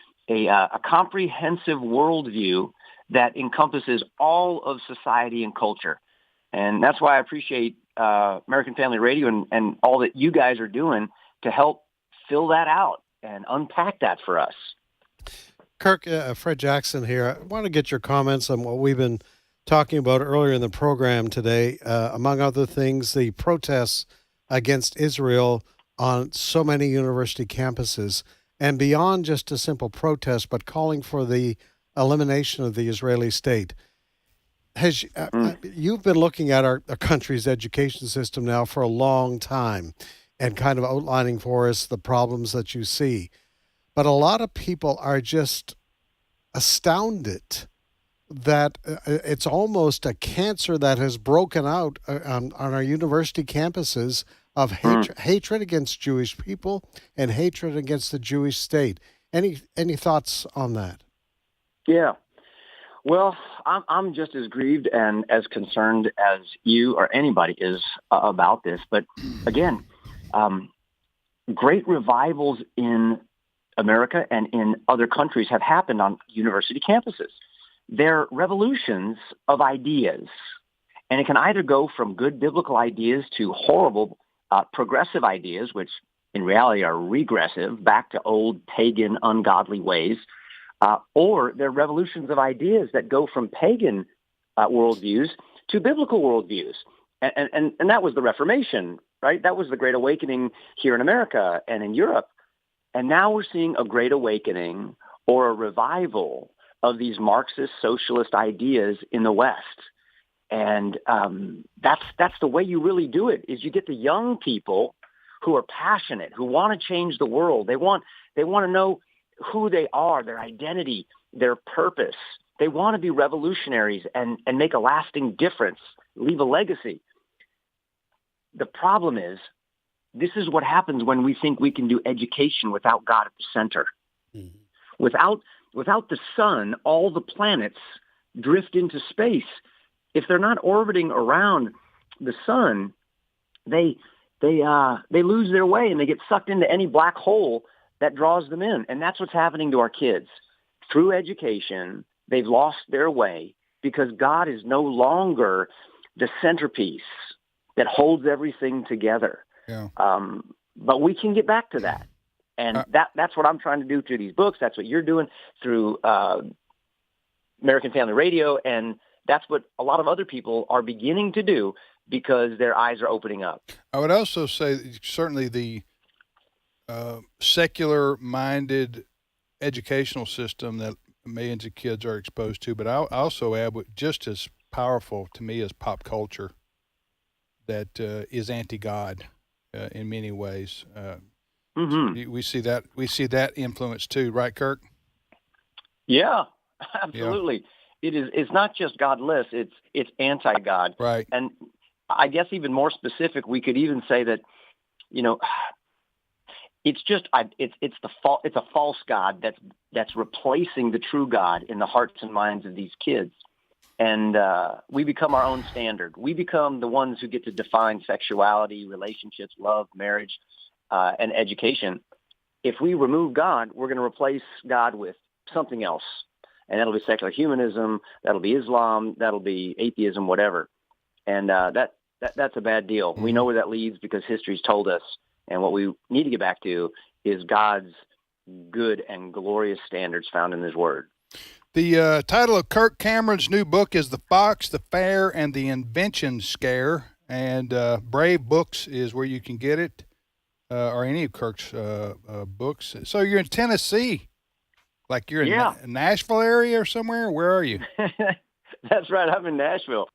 comprehensive worldview that encompasses all of society and culture. And that's why I appreciate American Family Radio and all that you guys are doing to help fill that out and unpack that for us. Kirk, Fred Jackson here. I want to get your comments on what we've been talking about earlier in the program today. Among other things, the protests against Israel on so many university campuses, and beyond just a simple protest, but calling for the elimination of the Israeli state. You've been looking at our country's education system now for a long time and kind of outlining for us the problems that you see. But a lot of people are just astounded that it's almost a cancer that has broken out on our university campuses of hatred against Jewish people and hatred against the Jewish state. Any thoughts on that? Yeah. Well, I'm just as grieved and as concerned as you or anybody is about this. But again, great revivals in America and in other countries have happened on university campuses. They're revolutions of ideas, and it can either go from good biblical ideas to horrible progressive ideas, which in reality are regressive, back to old pagan, ungodly ways, or they're revolutions of ideas that go from pagan worldviews to biblical worldviews. And that was the Reformation, right? That was the Great Awakening here in America and in Europe. And now we're seeing a Great Awakening or a revival of these Marxist socialist ideas in the West. And that's the way you really do it, is you get the young people who are passionate, who want to change the world. They want to know who they are, their identity, their purpose. They want to be revolutionaries and make a lasting difference, leave a legacy. The problem is, this is what happens when we think we can do education without God at the center. Mm-hmm. Without the sun, all the planets drift into space. If they're not orbiting around the sun, they lose their way and they get sucked into any black hole that draws them in. And that's what's happening to our kids. Through education, they've lost their way because God is no longer the centerpiece that holds everything together. Yeah. But we can get back to that. And that's what I'm trying to do through these books. That's what you're doing through American Family Radio. And that's what a lot of other people are beginning to do because their eyes are opening up. I would also say certainly the secular-minded educational system that millions of kids are exposed to, but I also add what just as powerful to me as pop culture that is anti-God in many ways. Mm-hmm. We see that influence too, right, Kirk? Yeah, absolutely. Yeah. It's not just godless; it's anti-God. Right. And I guess even more specific, we could even say that, it's a false God that's replacing the true God in the hearts and minds of these kids. And we become our own standard. We become the ones who get to define sexuality, relationships, love, marriage, and education. If we remove God, we're going to replace God with something else. And that'll be secular humanism, that'll be Islam, that'll be atheism, whatever. And that's a bad deal. Mm-hmm. We know where that leads because history's told us. And what we need to get back to is God's good and glorious standards found in His Word. The title of Kirk Cameron's new book is The Fox, the Fair, and the Invention Scare. And Brave Books is where you can get it, or any of Kirk's books. So you're in Tennessee, like you're in Nashville area or somewhere? Where are you? That's right. I'm in Nashville.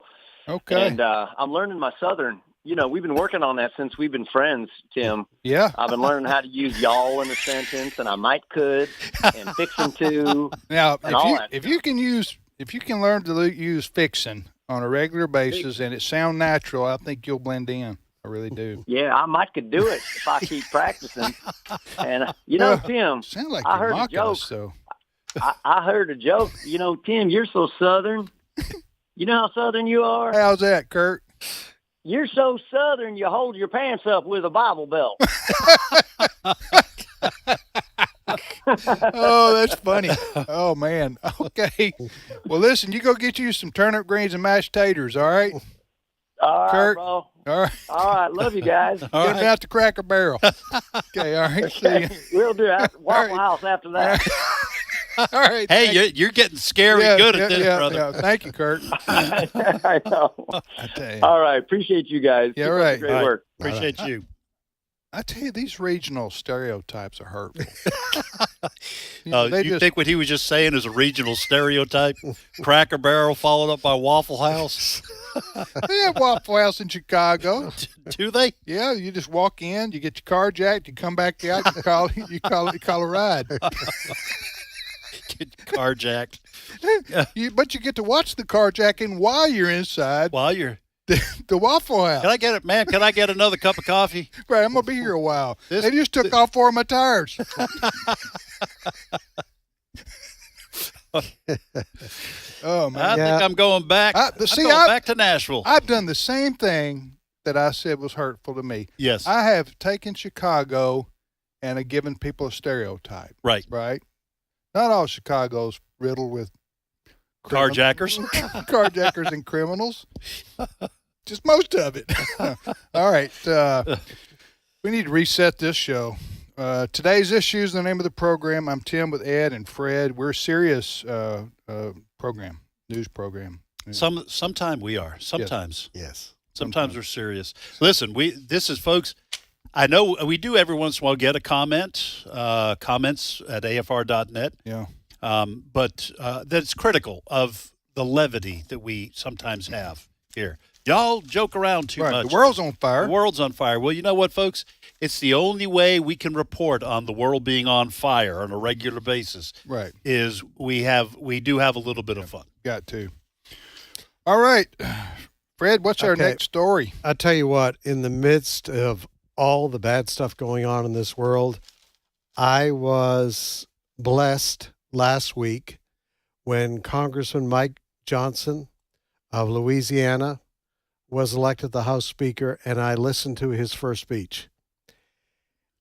Okay. And I'm learning my Southern. You know, we've been working on that since we've been friends, Tim. Yeah. I've been learning how to use y'all in a sentence, and I might could, and fixing to. Now, and if you can learn to use fixing on a regular basis and it sound natural, I think you'll blend in. I really do. Yeah, I might could do it if I keep practicing. And Tim, sound like I you're heard a mocking joke. us, though. I heard a joke. You know, Tim, you're so Southern. You know how Southern you are? How's that, Kurt? You're so Southern, you hold your pants up with a Bible belt. Oh, that's funny. Oh, man. Okay. Well, listen, you go get you some turnip greens and mashed taters, all right? All right, Kurt? bro. All right. All right. Love you guys. Get them out to Cracker Barrel. Okay, all right. See ya. We'll do Waffle House after that. All right. Hey, you're getting scary good at this, brother. Yeah. Thank you, Kurt. I know. I tell you. All right. Appreciate you guys. Yeah, Keep up right. the Great work. Appreciate you. I tell you, these regional stereotypes are hurtful. You think what he was just saying is a regional stereotype? Cracker Barrel followed up by Waffle House? They have Waffle House in Chicago. Do they? Yeah, you just walk in, you get your car jacked, you come back out, you call a ride. Get carjacked. But you get to watch the carjacking while you're inside While you're... the Waffle House. Can I get it, man? Can I get another cup of coffee? Right, I'm going to be here a while. They just took off 4 of my tires. Oh, man. I think I'm going back. I'm going back to Nashville. I've done the same thing that I said was hurtful to me. Yes. I have taken Chicago and have given people a stereotype. Right. Right? Not all Chicago's riddled with Carjackers. Carjackers and criminals. Just most of it. All right. We need to reset this show. Today's Issues, the name of the program. I'm Tim with Ed and Fred. We're a serious program, news program. Sometime we are. Sometimes. Yes. Sometimes we're serious. Listen, this is, folks, I know we do every once in a while get a comments at afr.net. Yeah. But that's critical of the levity that we sometimes have here. Y'all joke around too much. The world's on fire. The world's on fire. Well, you know what, folks? It's the only way we can report on the world being on fire on a regular basis. Right. Is we do have a little bit of fun. Got to. All right. Fred, what's our next story? I'll tell you what, in the midst of all the bad stuff going on in this world, I was blessed last week when Congressman Mike Johnson of Louisiana was elected the House Speaker, and I listened to his first speech.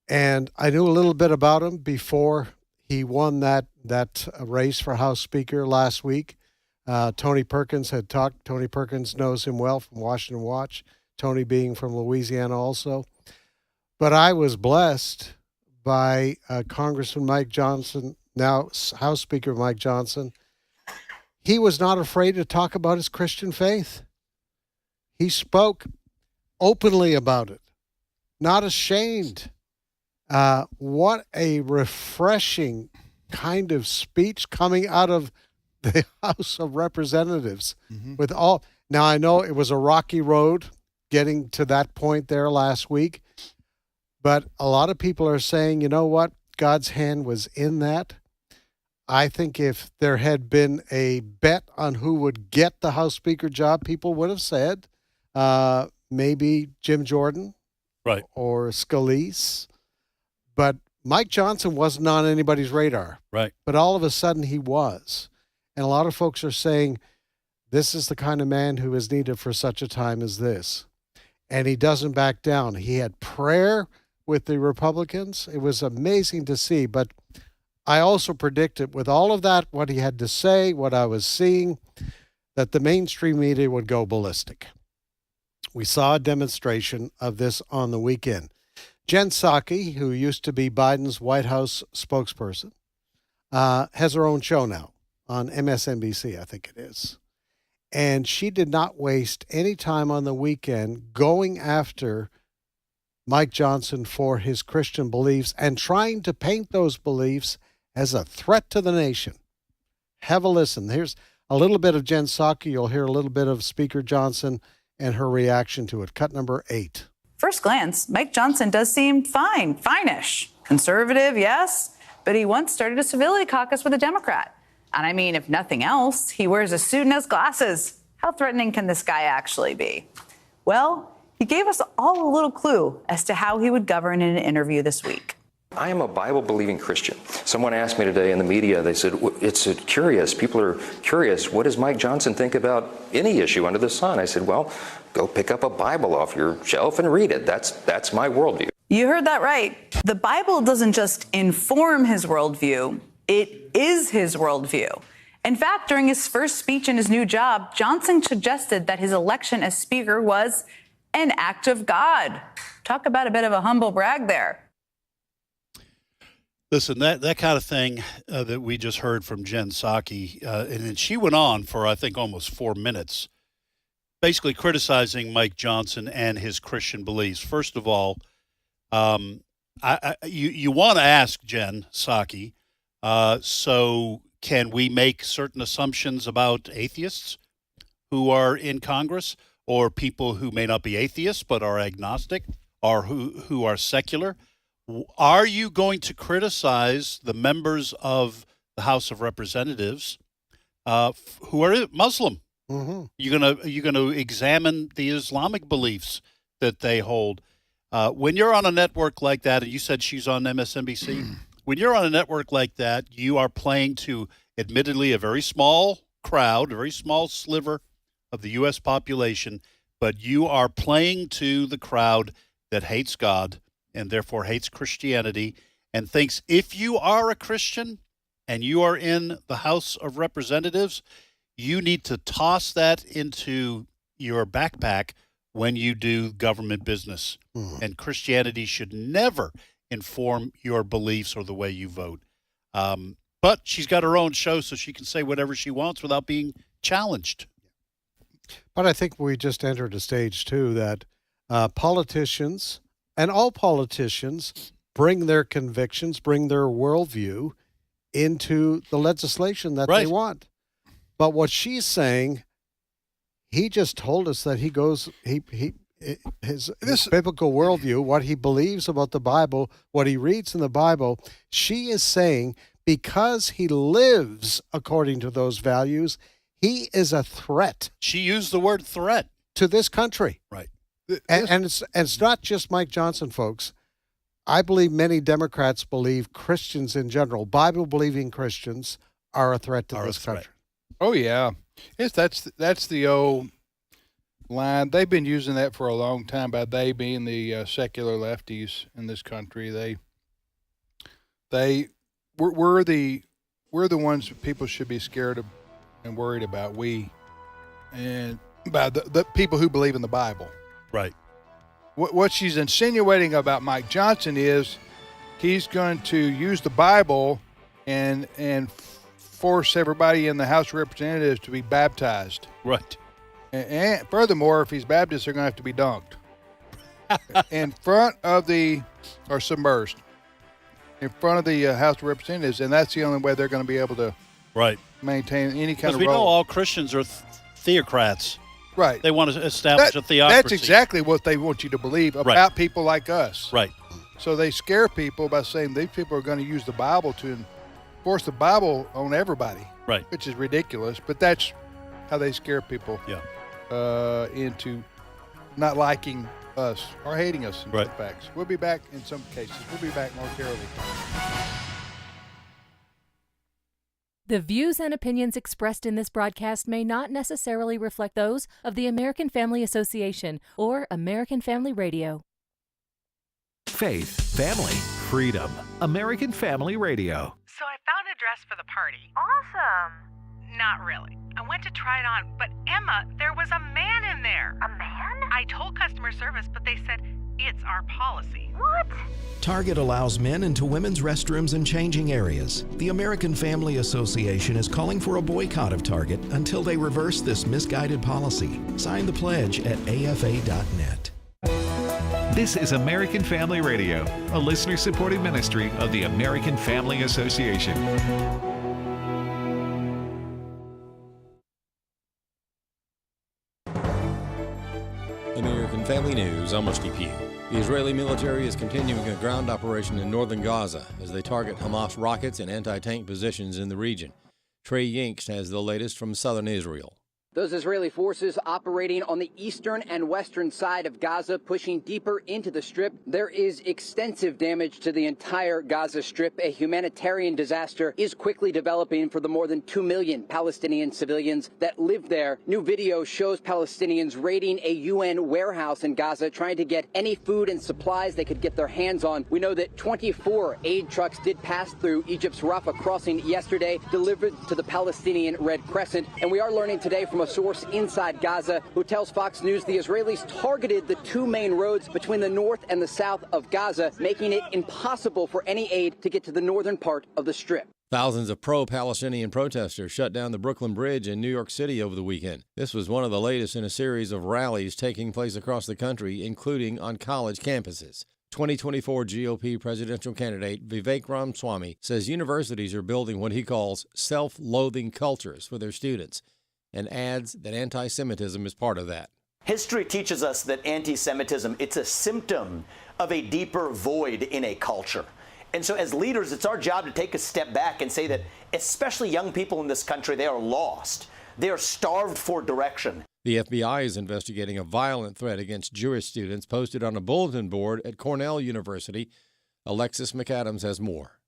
And I knew a little bit about him before he won that race for House Speaker last week. Tony Perkins had talked. Tony Perkins knows him well from Washington Watch, Tony being from Louisiana also. But I was blessed by Congressman Mike Johnson, now House Speaker Mike Johnson. He was not afraid to talk about his Christian faith. He spoke openly about it, not ashamed. What a refreshing kind of speech coming out of the House of Representatives. Mm-hmm. Now, I know it was a rocky road getting to that point there last week, but a lot of people are saying, you know what? God's hand was in that. I think if there had been a bet on who would get the House Speaker job, people would have said maybe Jim Jordan, right, or Scalise. But Mike Johnson wasn't on anybody's radar. Right. But all of a sudden he was. And a lot of folks are saying this is the kind of man who is needed for such a time as this. And he doesn't back down. He had prayer with the Republicans. It was amazing to see. But I also predicted with all of that, what he had to say, what I was seeing, that the mainstream media would go ballistic. We saw a demonstration of this on the weekend. Jen Psaki, who used to be Biden's White House spokesperson, has her own show now. on MSNBC, I think it is. And she did not waste any time on the weekend going after Mike Johnson for his Christian beliefs and trying to paint those beliefs as a threat to the nation. Have a listen. Here's a little bit of Jen Psaki. You'll hear a little bit of Speaker Johnson and her reaction to it. Cut number 8. First glance, Mike Johnson does seem fine-ish. Conservative, yes, but he once started a civility caucus with a Democrat. And I mean, if nothing else, he wears a suit and has glasses. How threatening can this guy actually be? Well, he gave us all a little clue as to how he would govern in an interview this week. I am a Bible-believing Christian. Someone asked me today in the media, they said, it's curious, people are curious, what does Mike Johnson think about any issue under the sun? I said, well, go pick up a Bible off your shelf and read it. That's my worldview. You heard that right. The Bible doesn't just inform his worldview, it is his worldview. In fact, during his first speech in his new job, Johnson suggested that his election as Speaker was an act of God. Talk about a bit of a humble brag there. Listen, that kind of thing that we just heard from Jen Psaki, and she went on for, I think, almost 4 minutes, basically criticizing Mike Johnson and his Christian beliefs. First of all, you want to ask Jen Psaki, so can we make certain assumptions about atheists who are in Congress, or people who may not be atheists but are agnostic, or who are secular? Are you going to criticize the members of the House of Representatives who are Muslim? Mm-hmm. You're gonna examine the Islamic beliefs that they hold. When you're on a network like that, and you said she's on MSNBC, when you're on a network like that, you are playing to, admittedly, a very small crowd, a very small sliver of the U.S. population, but you are playing to the crowd that hates God and therefore hates Christianity and thinks if you are a Christian and you are in the House of Representatives, you need to toss that into your backpack when you do government business. And Christianity should never inform your beliefs or the way you vote. But she's got her own show, so she can say whatever she wants without being challenged. But I think we just entered a stage, too, that politicians, and all politicians, bring their convictions, bring their worldview into the legislation that they want. But what she's saying, he just told us that his biblical worldview, what he believes about the Bible, what he reads in the Bible, she is saying because he lives according to those values, he is a threat. She used the word threat. To this country. Right. And it's not just Mike Johnson, folks. I believe many Democrats believe Christians in general, Bible-believing Christians, are a threat to this country. Oh, yeah. That's the old line. They've been using that for a long time, by they being the secular lefties in this country. We're the ones that people should be scared of and worried about. And by the people who believe in the Bible. Right. What she's insinuating about Mike Johnson is he's going to use the Bible and force everybody in the House of Representatives to be baptized. Right. And furthermore, if he's Baptist, they're going to have to be dunked in front of or submersed in front of the House of Representatives, and that's the only way they're going to be able to maintain any kind of role. Because we know all Christians are theocrats. Right. They want to establish a theocracy. That's exactly what they want you to believe about people like us. Right. So they scare people by saying these people are going to use the Bible to enforce the Bible on everybody. Right. Which is ridiculous, but that's how they scare people into not liking us or hating us in some facts. We'll be back in some cases. We'll be back momentarily. The views and opinions expressed in this broadcast may not necessarily reflect those of the American Family Association or American Family Radio. Faith, family, freedom. American Family Radio. So I found a dress for the party. Awesome. Not really. I went to try it on, but Emma, there was a man in there. A man? I told customer service, but they said It's our policy. What? Target allows men into women's restrooms and changing areas. The American Family Association is calling for a boycott of Target until they reverse this misguided policy. Sign the pledge at afa.net. This is American Family Radio, a listener-supported ministry of the American Family Association. American Family News, I'm Steve Pugh. The Israeli military is continuing a ground operation in northern Gaza as they target Hamas rockets and anti-tank positions in the region. Trey Yinks has the latest from southern Israel. Those Israeli forces operating on the eastern and western side of Gaza, pushing deeper into the Strip. There is extensive damage to the entire Gaza Strip. A humanitarian disaster is quickly developing for the more than 2 million Palestinian civilians that live there. New video shows Palestinians raiding a UN warehouse in Gaza, trying to get any food and supplies they could get their hands on. We know that 24 aid trucks did pass through Egypt's Rafah crossing yesterday, delivered to the Palestinian Red Crescent. And we are learning today from a source inside Gaza who tells Fox News the Israelis targeted the two main roads between the north and the south of Gaza, making it impossible for any aid to get to the northern part of the Strip. Thousands of pro-Palestinian protesters shut down the Brooklyn Bridge in New York City over the weekend. This was one of the latest in a series of rallies taking place across the country, including on college campuses. 2024 GOP presidential candidate Vivek Ramaswamy says universities are building what he calls self-loathing cultures for their students, and adds that anti-Semitism is part of that. History teaches us that anti-Semitism, it's a symptom of a deeper void in a culture. And so as leaders, it's our job to take a step back and say that especially young people in this country, they are lost. They are starved for direction. The FBI is investigating a violent threat against Jewish students posted on a bulletin board at Cornell University. Alexis McAdams has more.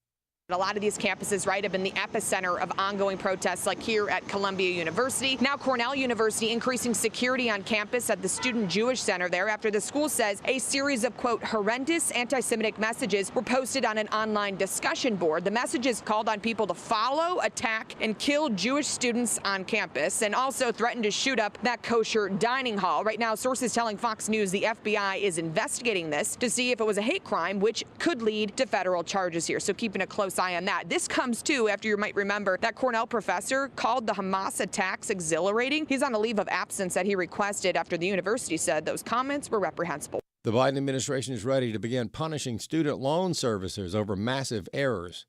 A lot of these campuses, right, have been the epicenter of ongoing protests, like here at Columbia University. Now Cornell University increasing security on campus at the Student Jewish Center there after the school says a series of, quote, horrendous anti-Semitic messages were posted on an online discussion board. The messages called on people to follow, attack, and kill Jewish students on campus, and also threatened to shoot up that kosher dining hall. Right now, sources telling Fox News the FBI is investigating this to see if it was a hate crime, which could lead to federal charges here. So keeping a close eye on that. This comes too after you might remember that Cornell professor called the Hamas attacks exhilarating. He's on a leave of absence that he requested after the university said those comments were reprehensible. The Biden administration is ready to begin punishing student loan servicers over massive errors.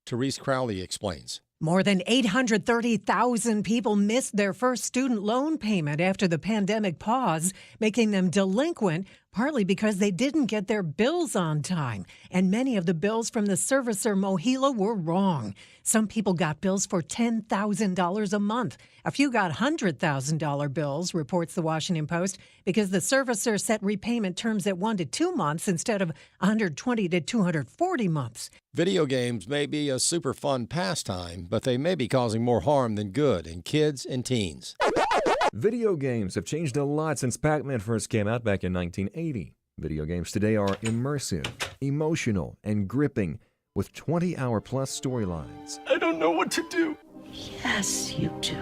Therese Crowley explains. More than 830,000 people missed their first student loan payment after the pandemic pause, making them delinquent, partly because they didn't get their bills on time. And many of the bills from the servicer Mohila were wrong. Some people got bills for $10,000 a month. A few got $100,000 bills, reports the Washington Post, because the servicer set repayment terms at 1 to 2 months instead of 120 to 240 months. Video games may be a super fun pastime, but they may be causing more harm than good in kids and teens. Video games have changed a lot since Pac-Man first came out back in 1980. Video games today are immersive, emotional, and gripping, with 20-hour-plus storylines. I don't know what to do. Yes, you do.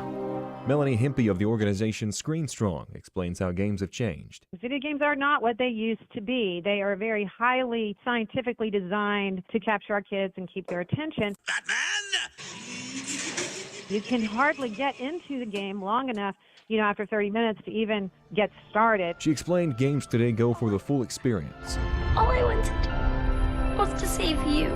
Melanie Hempy of the organization Screen Strong explains how games have changed. Video games are not what they used to be. They are very highly scientifically designed to capture our kids and keep their attention. Batman! You can hardly get into the game long enough, after 30 minutes to even get started. She explained games today go for the full experience. All I wanted to do was to save you.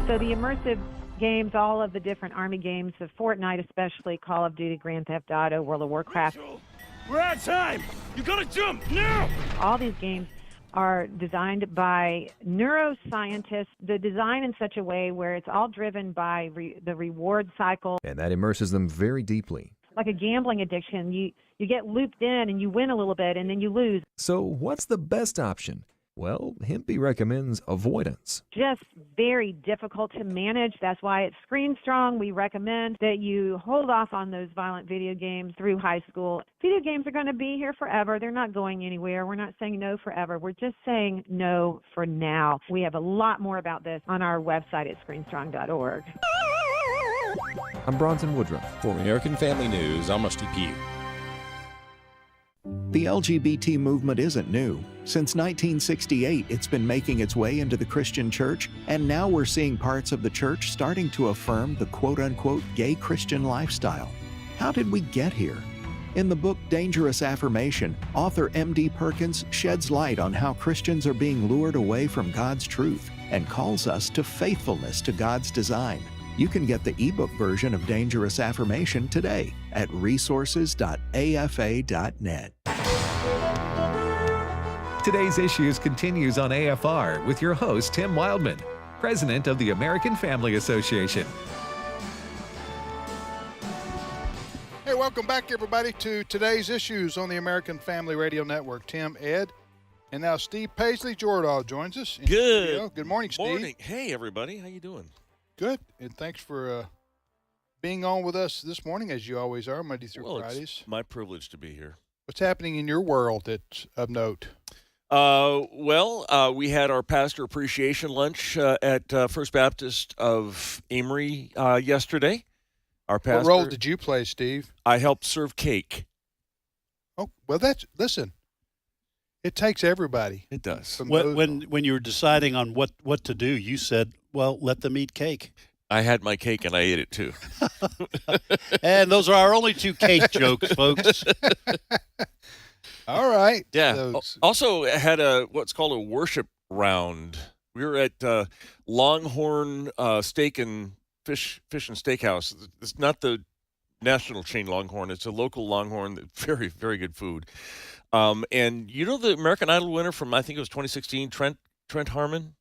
So the immersive games, all of the different Army games, of Fortnite especially, Call of Duty, Grand Theft Auto, World of Warcraft. Rachel, we're out of time. You gotta jump now. All these games are designed by neuroscientists. They're designed in such a way where it's all driven by the reward cycle. And that immerses them very deeply. Like a gambling addiction, you get looped in and you win a little bit and then you lose. So what's the best option? Well, Hempy recommends avoidance. Just very difficult to manage. That's why at Screen Strong, we recommend that you hold off on those violent video games through high school. Video games are going to be here forever. They're not going anywhere. We're not saying no forever. We're just saying no for now. We have a lot more about this on our website at screenstrong.org. I'm Bronson Woodruff. For American Family News, I'm Steve Pugh. The LGBT movement isn't new. Since 1968, it's been making its way into the Christian church, and now we're seeing parts of the church starting to affirm the quote-unquote gay Christian lifestyle. How did we get here? In the book Dangerous Affirmation, author M.D. Perkins sheds light on how Christians are being lured away from God's truth and calls us to faithfulness to God's design. You can get the ebook version of Dangerous Affirmation today at resources.afa.net. Today's Issues continues on AFR with your host, Tim Wildman, President of the American Family Association. Hey, welcome back, everybody, to Today's Issues on the American Family Radio Network. Tim, Ed, and now Steve Paisley Jordahl joins us. In studio. Good morning, Steve. Morning. Hey, everybody. How you doing? Good, and thanks for being on with us this morning, as you always are, Monday through Fridays. It's my privilege to be here. What's happening in your world that's of note? We had our pastor appreciation lunch at First Baptist of Amory yesterday. Our pastor, what role did you play, Steve? I helped serve cake. Oh, well, listen, it takes everybody. It does. When you were deciding on what to do, you said, well, let them eat cake. I had my cake and I ate it too. And those are our only two cake jokes, folks. All right. Yeah. Also had what's called a worship round. We were at Longhorn Steak and Fish and Steakhouse. It's not the national chain Longhorn. It's a local Longhorn. Very, very good food. And you know the American Idol winner from, I think it was 2016, Trent Harmon?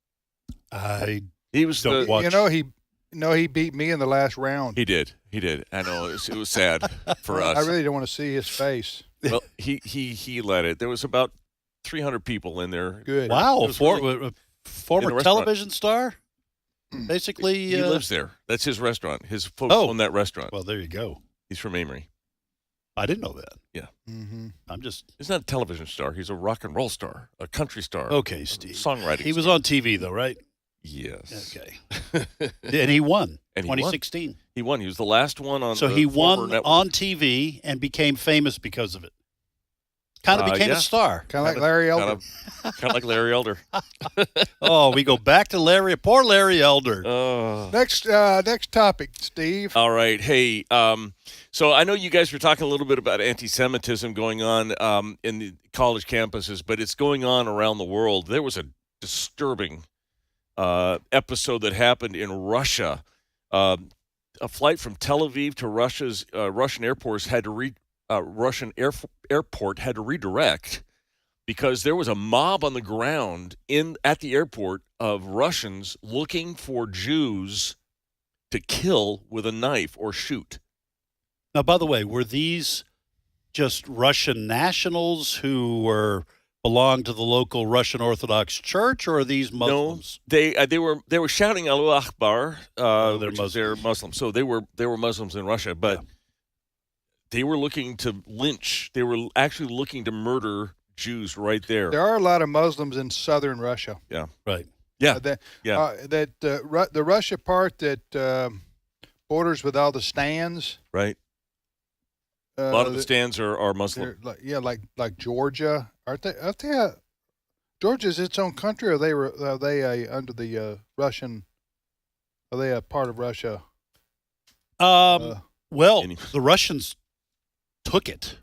He was don't watch. He beat me in the last round. He did. I know it was sad for us. I really don't want to see his face. Well, he led it. There was about 300 people in there. Good. Wow, former television star. Basically, he lives there. That's his restaurant. His folks own that restaurant. Well, there you go. He's from Amory. I didn't know that. Yeah. Mm-hmm. He's not a television star. He's a rock and roll star, a country star. Okay, Steve. Songwriting. He was on TV though, right? Yes. Okay. And he won. 2016. He won. He was the last one on. So he won on TV and became famous because of it. Kind of became a star. Kind of like Larry Elder. Kind of like Larry Elder. Oh, we go back to Larry. Poor Larry Elder. Next topic, Steve. All right. Hey, so I know you guys were talking a little bit about anti-Semitism going on in the college campuses, but it's going on around the world. There was a disturbing episode that happened in Russia. A flight from Tel Aviv to Russia's Russian airports had to airport had to redirect because there was a mob on the ground at the airport of Russians looking for Jews to kill with a knife or shoot. Now, by the way, were these just Russian nationals who belonged to the local Russian Orthodox Church, or are these Muslims? No, they were shouting Allahu Akbar. They're Muslims. So they were Muslims in Russia, but they were looking to lynch. They were actually looking to murder Jews right there. There are a lot of Muslims in southern Russia. Yeah. Right. Yeah. The Russia part that borders with all the stands. Right. A lot of the stands are Muslim. Like Georgia. Aren't they? Georgia's its own country, or are they under the Russian? Are they a part of Russia? The Russians took it.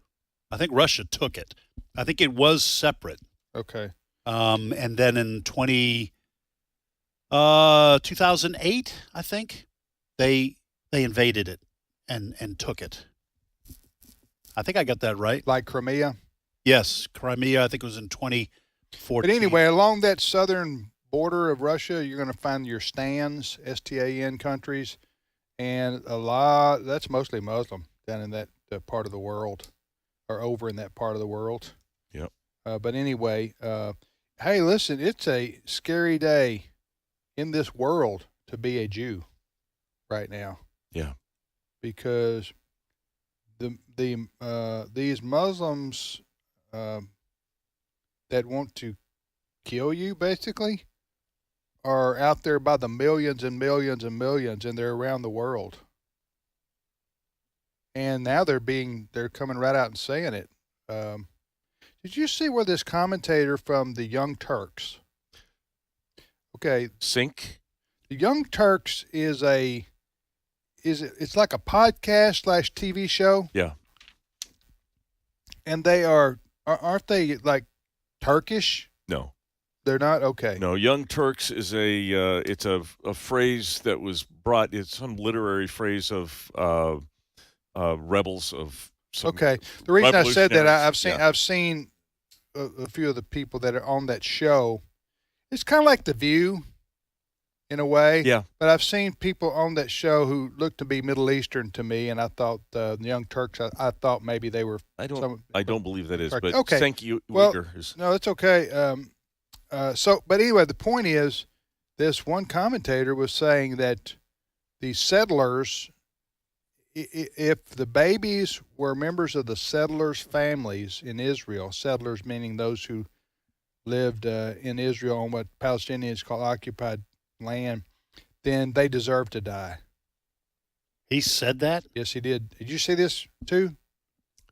I think Russia took it. I think it was separate. Okay. And then in 2008, I think they invaded it and took it. I think I got that right. Like Crimea? Yes, Crimea, I think it was in 2014. But anyway, along that southern border of Russia, you're going to find your stands, STAN countries, and that's mostly Muslim down in that part of the world, or over in that part of the world. Yep. But anyway, hey, listen, it's a scary day in this world to be a Jew right now. Yeah. Because these Muslims that want to kill you, basically, are out there by the millions and millions and millions, and they're around the world. And now they're coming right out and saying it. Did you see where this commentator from the Young Turks? Okay. Sync? The Young Turks it's like a podcast / TV show. Yeah. And they aren't they like Turkish? No. They're not? Okay. No, Young Turks is it's a phrase that was brought, it's some literary phrase of rebels of some Okay. The reason I said that, revolutionaries. I've seen a few of the people that are on that show. It's kind of like The View in a way. Yeah. But I've seen people on that show who look to be Middle Eastern to me, and I thought the Young Turks, I thought maybe they were. I don't believe that is, but okay. thank you, Well, Uyghur is. no, it's okay. But anyway, the point is, this one commentator was saying that the settlers, if the babies were members of the settlers' families in Israel, settlers meaning those who lived in Israel on what Palestinians call occupied land, then they deserve to die. He said that? Yes, he did. Did you see this too?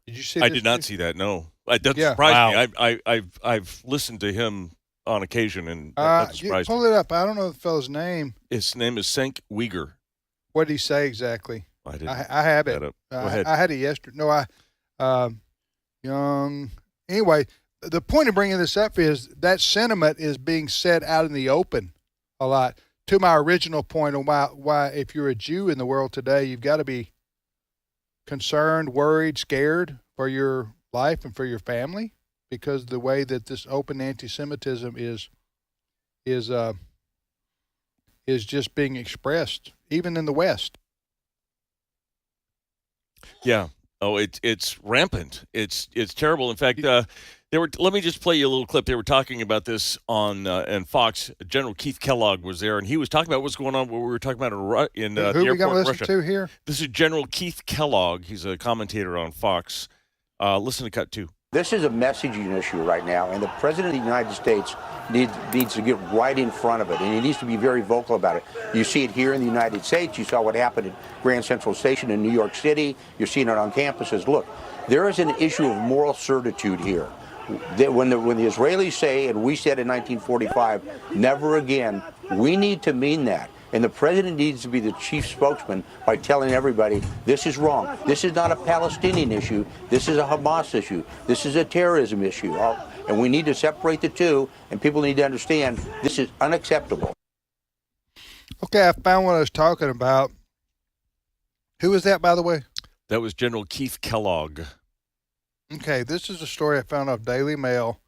Did you see? I this did not too? see that. No, that doesn't Yeah. surprise me. I've listened to him on occasion, and that doesn't surprise pull me. it up. I don't know the fellow's name. His name is Cenk Uyghur. What did he say exactly? I didn't. I have it. Go ahead. I had it yesterday. No, Young. Anyway, the point of bringing this up is that sentiment is being said out in the open a lot. To my original point on why if you're a Jew in the world today, you've got to be concerned, worried, scared for your life and for your family, because the way that this open anti-Semitism is just being expressed, even in the West. Yeah. Oh, it's rampant. It's terrible. In fact, let me just play you a little clip. They were talking about this on Fox. General Keith Kellogg was there, and he was talking about what's going on. What we were talking about in the Who we airport going to in listen Russia. to here? This is General Keith Kellogg. He's a commentator on Fox. Listen to cut 2. This is a messaging issue right now, and the President of the United States needs to get right in front of it, and he needs to be very vocal about it. You see it here in the United States. You saw what happened at Grand Central Station in New York City. You're seeing it on campuses. Look, there is an issue of moral certitude here. When the Israelis say, and we said in 1945, never again, we need to mean that. And the president needs to be the chief spokesman by telling everybody this is wrong. This is not a Palestinian issue. This is a Hamas issue. This is a terrorism issue. And we need to separate the two, and people need to understand this is unacceptable. Okay, I found what I was talking about. Who was that, by the way? That was General Keith Kellogg. Okay, this is a story I found off Daily Mail.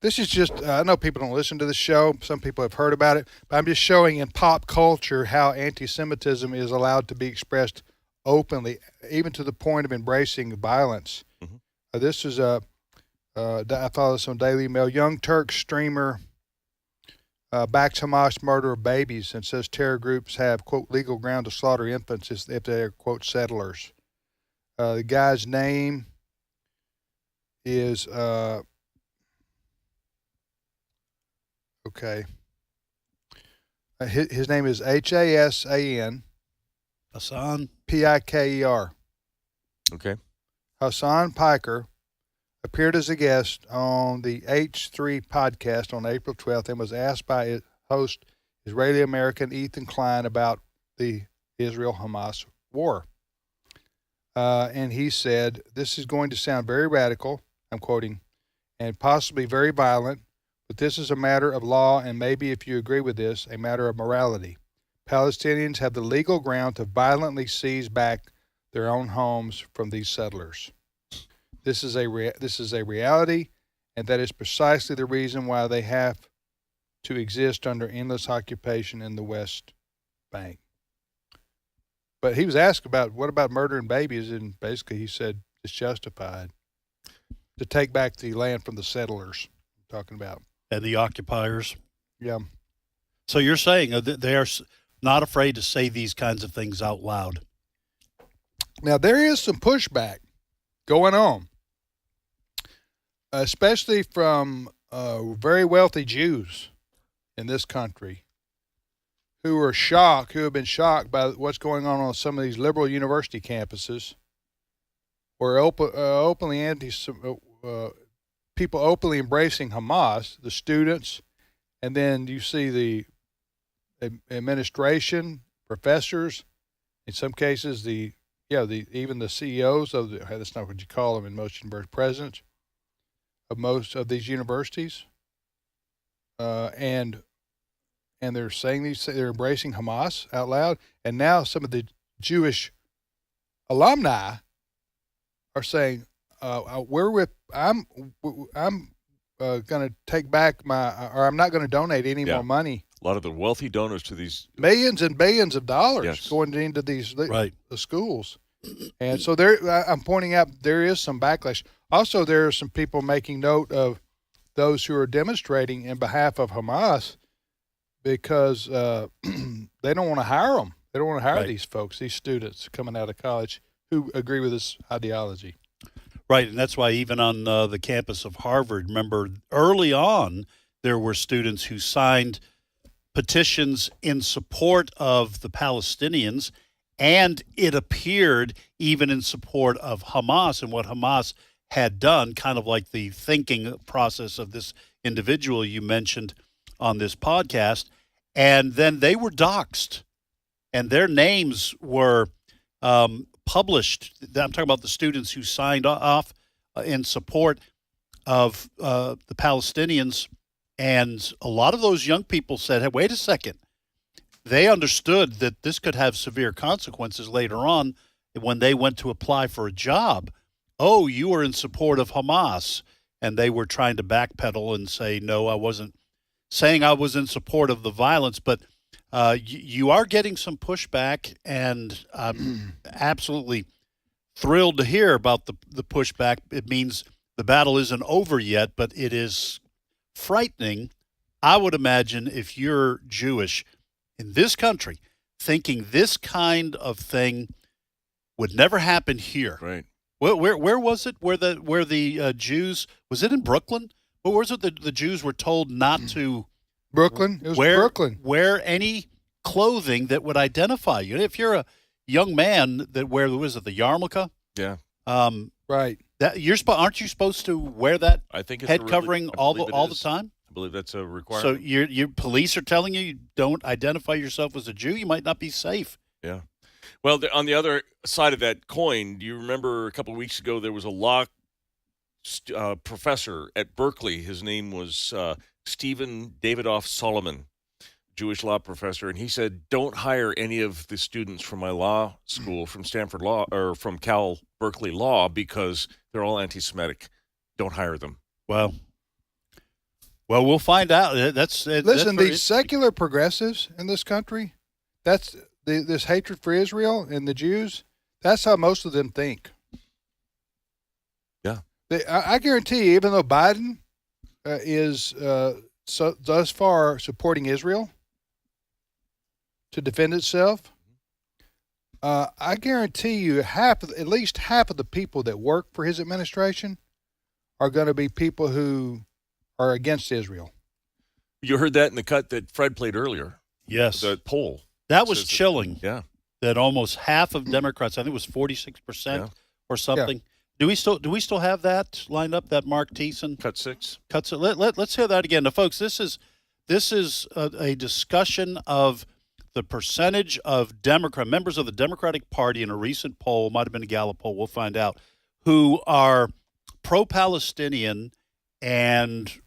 This is just, I know people don't listen to the show. Some people have heard about it. But I'm just showing in pop culture how anti-Semitism is allowed to be expressed openly, even to the point of embracing violence. Mm-hmm. This is I follow this on Daily Mail. Young Turk streamer backs Hamas murder of babies and says terror groups have, quote, legal ground to slaughter infants if they're, quote, settlers. The guy's name is... Okay. His name is Hasan. Hassan. Piker. Okay. Hassan Piker appeared as a guest on the H3 podcast on April 12th and was asked by host Israeli-American Ethan Klein about the Israel-Hamas war. And he said, this is going to sound very radical, I'm quoting, and possibly very violent, but this is a matter of law, and maybe, if you agree with this, a matter of morality. Palestinians have the legal ground to violently seize back their own homes from these settlers. This is a reality, and that is precisely the reason why they have to exist under endless occupation in the West Bank. But he was asked about, what about murdering babies? And basically he said it's justified to take back the land from the settlers I'm talking about. And the occupiers. Yeah. So you're saying that they are not afraid to say these kinds of things out loud. Now, there is some pushback going on, especially from very wealthy Jews in this country who have been shocked by what's going on some of these liberal university campuses, where openly people openly embracing Hamas, the students, and then you see the administration, professors, in some cases even the CEOs of that's not what you call them in most universities, presidents of most of these universities, and they're saying they're embracing Hamas out loud, and now some of the Jewish alumni are saying, I'm going to take back I'm not going to donate any more money. A lot of the wealthy donors to these millions and billions of dollars going into these the schools. And so I'm pointing out there is some backlash. Also, there are some people making note of those who are demonstrating in behalf of Hamas because they don't want to hire them. They don't want to hire these folks, these students coming out of college who agree with this ideology. Right, and that's why even on the campus of Harvard, remember early on there were students who signed petitions in support of the Palestinians, and it appeared even in support of Hamas and what Hamas had done, kind of like the thinking process of this individual you mentioned on this podcast. And then they were doxxed, and their names were published. I'm talking about the students who signed off in support of the Palestinians. And a lot of those young people said, hey, wait a second. They understood that this could have severe consequences later on when they went to apply for a job. Oh, you were in support of Hamas. And they were trying to backpedal and say, no, I wasn't saying I was in support of the violence. But you are getting some pushback, and I'm absolutely thrilled to hear about the pushback. It means the battle isn't over yet, but it is frightening. I would imagine if you're Jewish in this country, thinking this kind of thing would never happen here. Right. Where was it? Where the Jews, was it in Brooklyn? Where was it the Jews were told not to Brooklyn? It was Brooklyn. Wear any clothing that would identify you. If you're a young man that was it the yarmulke? Yeah. Right. That aren't you supposed to wear that I think it's head covering all the time? I believe that's a requirement. So your police are telling you don't identify yourself as a Jew, you might not be safe. Yeah. Well, on the other side of that coin, do you remember a couple of weeks ago there was a law professor at Berkeley? His name was Stephen Davidoff Solomon, Jewish law professor, and he said, don't hire any of the students from my law school, from Stanford Law or from Cal Berkeley Law, because they're all anti-Semitic. Don't hire them. Well, we'll find out. Listen, these secular progressives in this country, that's this hatred for Israel and the Jews, that's how most of them think. Yeah. I guarantee you, even though Biden is thus far supporting Israel to defend itself, I guarantee you at least half of the people that work for his administration are going to be people who are against Israel. You heard that in the cut that Fred played earlier. Yes. The poll. That was chilling. Yeah. That almost half of Democrats, I think it was 46% or something. Yeah. Do we still have that lined up? That Mark Thiessen cut 6. Let's hear that again. Now, folks, this is a discussion of the percentage of members of the Democratic Party in a recent poll, might have been a Gallup poll, we'll find out, who are pro-Palestinian, and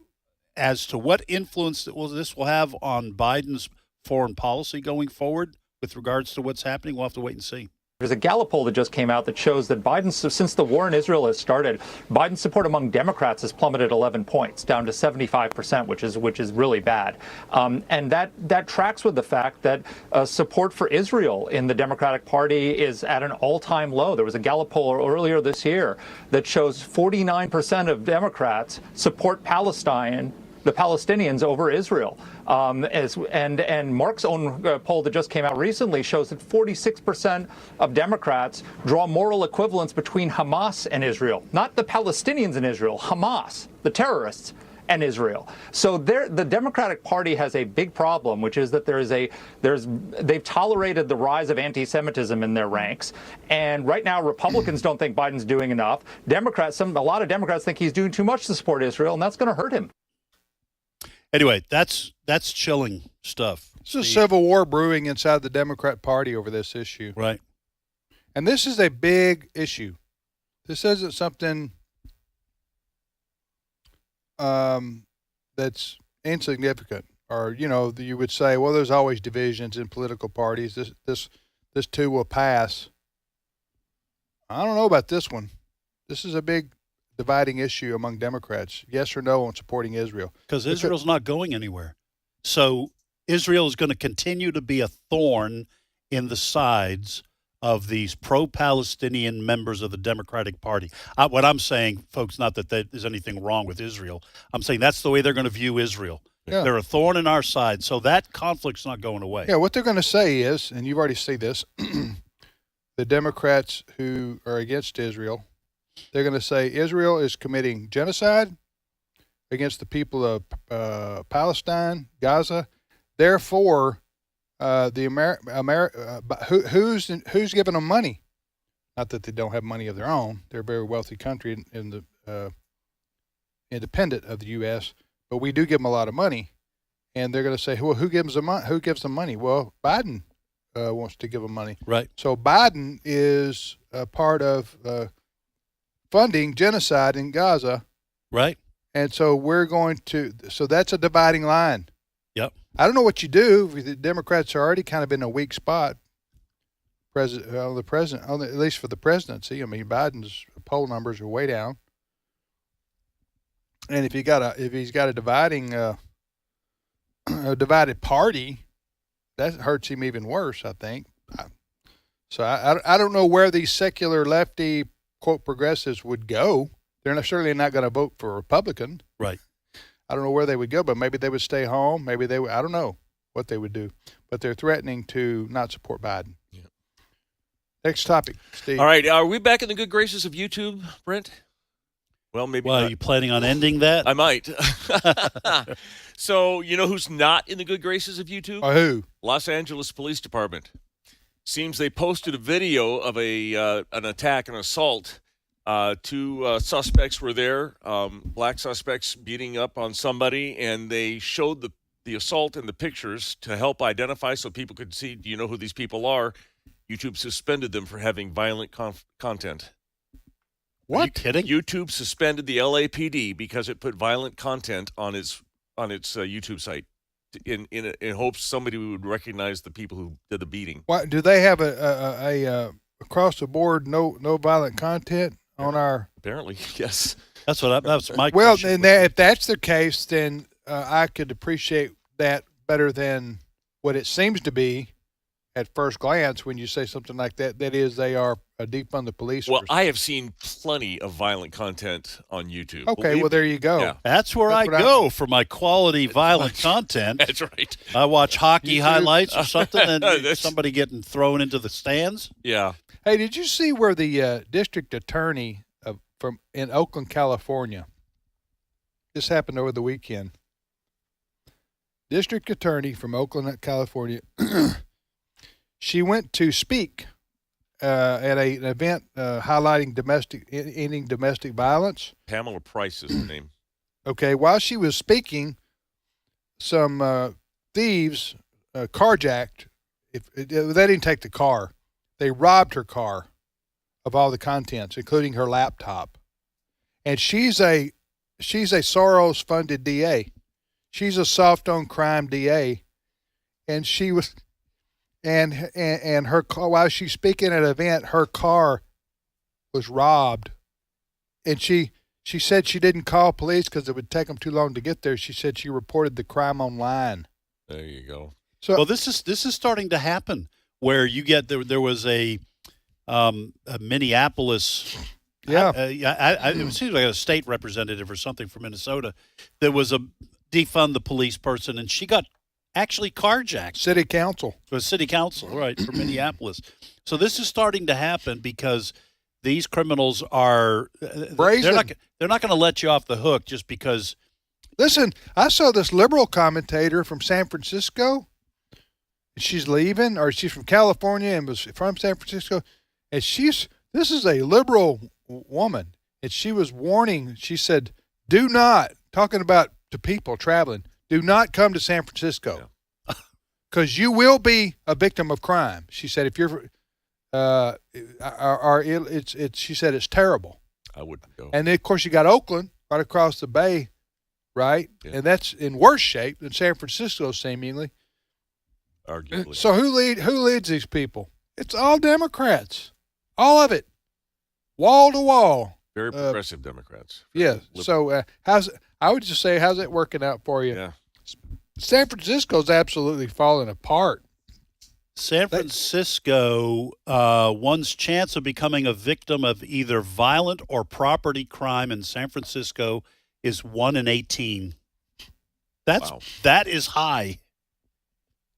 as to what influence this will have on Biden's foreign policy going forward with regards to what's happening, we'll have to wait and see. There's a Gallup poll that just came out that shows that since the war in Israel has started, Biden's support among Democrats has plummeted 11 points, down to 75%, which is really bad. And that tracks with the fact that support for Israel in the Democratic Party is at an all-time low. There was a Gallup poll earlier this year that shows 49% of Democrats support Palestine, the Palestinians, over Israel. And Mark's own poll that just came out recently shows that 46% of Democrats draw moral equivalence between Hamas and Israel, not the Palestinians in Israel, Hamas, the terrorists, and Israel. So the Democratic Party has a big problem, which is that they've tolerated the rise of anti-Semitism in their ranks, and right now Republicans don't think Biden's doing enough. A lot of Democrats think he's doing too much to support Israel, and that's going to hurt him. Anyway, that's chilling stuff. There's a civil war brewing inside the Democrat Party over this issue. Right. And this is a big issue. This isn't something that's insignificant, or you would say, well, there's always divisions in political parties. This too will pass. I don't know about this one. This is a big dividing issue among Democrats. Yes or no on supporting Israel? Because Israel's not going anywhere. So Israel is going to continue to be a thorn in the sides of these pro-Palestinian members of the Democratic Party. What I'm saying, folks, not that there's anything wrong with Israel. I'm saying that's the way they're going to view Israel. Yeah. They're a thorn in our side, so that conflict's not going away. Yeah, what they're going to say is, and you've already seen this, the Democrats who are against Israel, they're going to say Israel is committing genocide against the people of Palestine, Gaza. Therefore, who's giving them money? Not that they don't have money of their own. They're a very wealthy country in the independent of the U.S., but we do give them a lot of money. And they're going to say, well, who gives them money? Well, Biden wants to give them money. Right. So Biden is a part of funding genocide in Gaza. Right. And so so that's a dividing line. Yep. I don't know what you do. The Democrats are already kind of in a weak spot. At least for the presidency. I mean, Biden's poll numbers are way down. And if he's got a divided party, that hurts him even worse, I think. So I don't know where these secular lefty quote progressives would go. They're certainly not going to vote for a Republican. Right. I don't know where they would go, but maybe they would stay home. Maybe they would. I don't know what they would do, but they're threatening to not support Biden. Yeah. Next topic, Steve. All right. Are we back in the good graces of YouTube, Brent? Well, maybe not. Are you planning on ending that? I might. So, you know who's not in the good graces of YouTube? Who? Los Angeles Police Department. Seems they posted a video of an attack, an assault. Two suspects were there, black suspects beating up on somebody, and they showed the assault in the pictures to help identify so people could see, do you know who these people are? YouTube suspended them for having violent content. What? Are you kidding? YouTube suspended the LAPD because it put violent content on its YouTube site in hopes somebody would recognize the people who did the beating. What, do they have a across the board no violent content on our? Apparently, yes. That's my question. Well, and if that's the case, then I could appreciate that better than what it seems to be at first glance when you say something like that. That is, they are defund the police. Well, I have seen plenty of violent content on YouTube. Okay, well, there you go. Yeah. That's where I go for my quality violent content. That's right. I watch hockey highlights or something, and somebody getting thrown into the stands. Yeah. Hey, did you see where the district attorney in Oakland, California? This happened over the weekend. District attorney from Oakland, California. She went to speak at an event highlighting ending domestic violence. Pamela Price is her name. Okay, while she was speaking, some thieves carjacked. They didn't take the car. They robbed her car of all the contents, including her laptop. And she's a Soros-funded DA. She's a soft-on-crime DA, and she was. And her car, while she's speaking at an event, her car was robbed. And she said she didn't call police because it would take them too long to get there. She said she reported the crime online. There you go. So, well, this is starting to happen where you get there was a Minneapolis. Yeah. It seems like a state representative or something from Minnesota. There was a defund the police person, and she got actually carjacked. City council. City council, right, for Minneapolis. So this is starting to happen because these criminals are brazen. They're not going to let you off the hook just because Listen, I saw this liberal commentator from San Francisco. She's leaving, or she's from California and was from San Francisco. And this is a liberal woman. And she was warning, she said, do not, talking about to people traveling, do not come to San Francisco. Because you will be a victim of crime. She said, if you're, she said it's terrible. I wouldn't go. And then, of course, you got Oakland right across the bay, right? Yeah. And that's in worse shape than San Francisco, seemingly. Arguably. So who leads these people? It's all Democrats, all of it, wall to wall. Very progressive Democrats. Yeah. So I would just say, how's it working out for you? Yeah. San Francisco's absolutely falling apart. San Francisco, one's chance of becoming a victim of either violent or property crime in San Francisco is 1 in 18. That is high.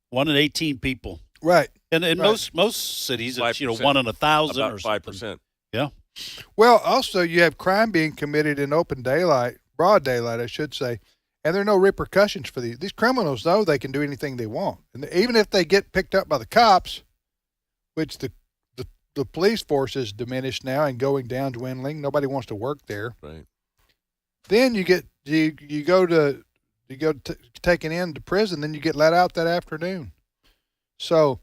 1 in 18 people. Right. And in most cities, it's 1 in 1,000 or 5%. Yeah. Well, also you have crime being committed in open daylight, broad daylight, I should say. And there are no repercussions for these. These criminals know they can do anything they want. And even if they get picked up by the cops, which the police force is diminished now and going down, dwindling, nobody wants to work there. Right. Then you go taken into prison, then you get let out that afternoon. So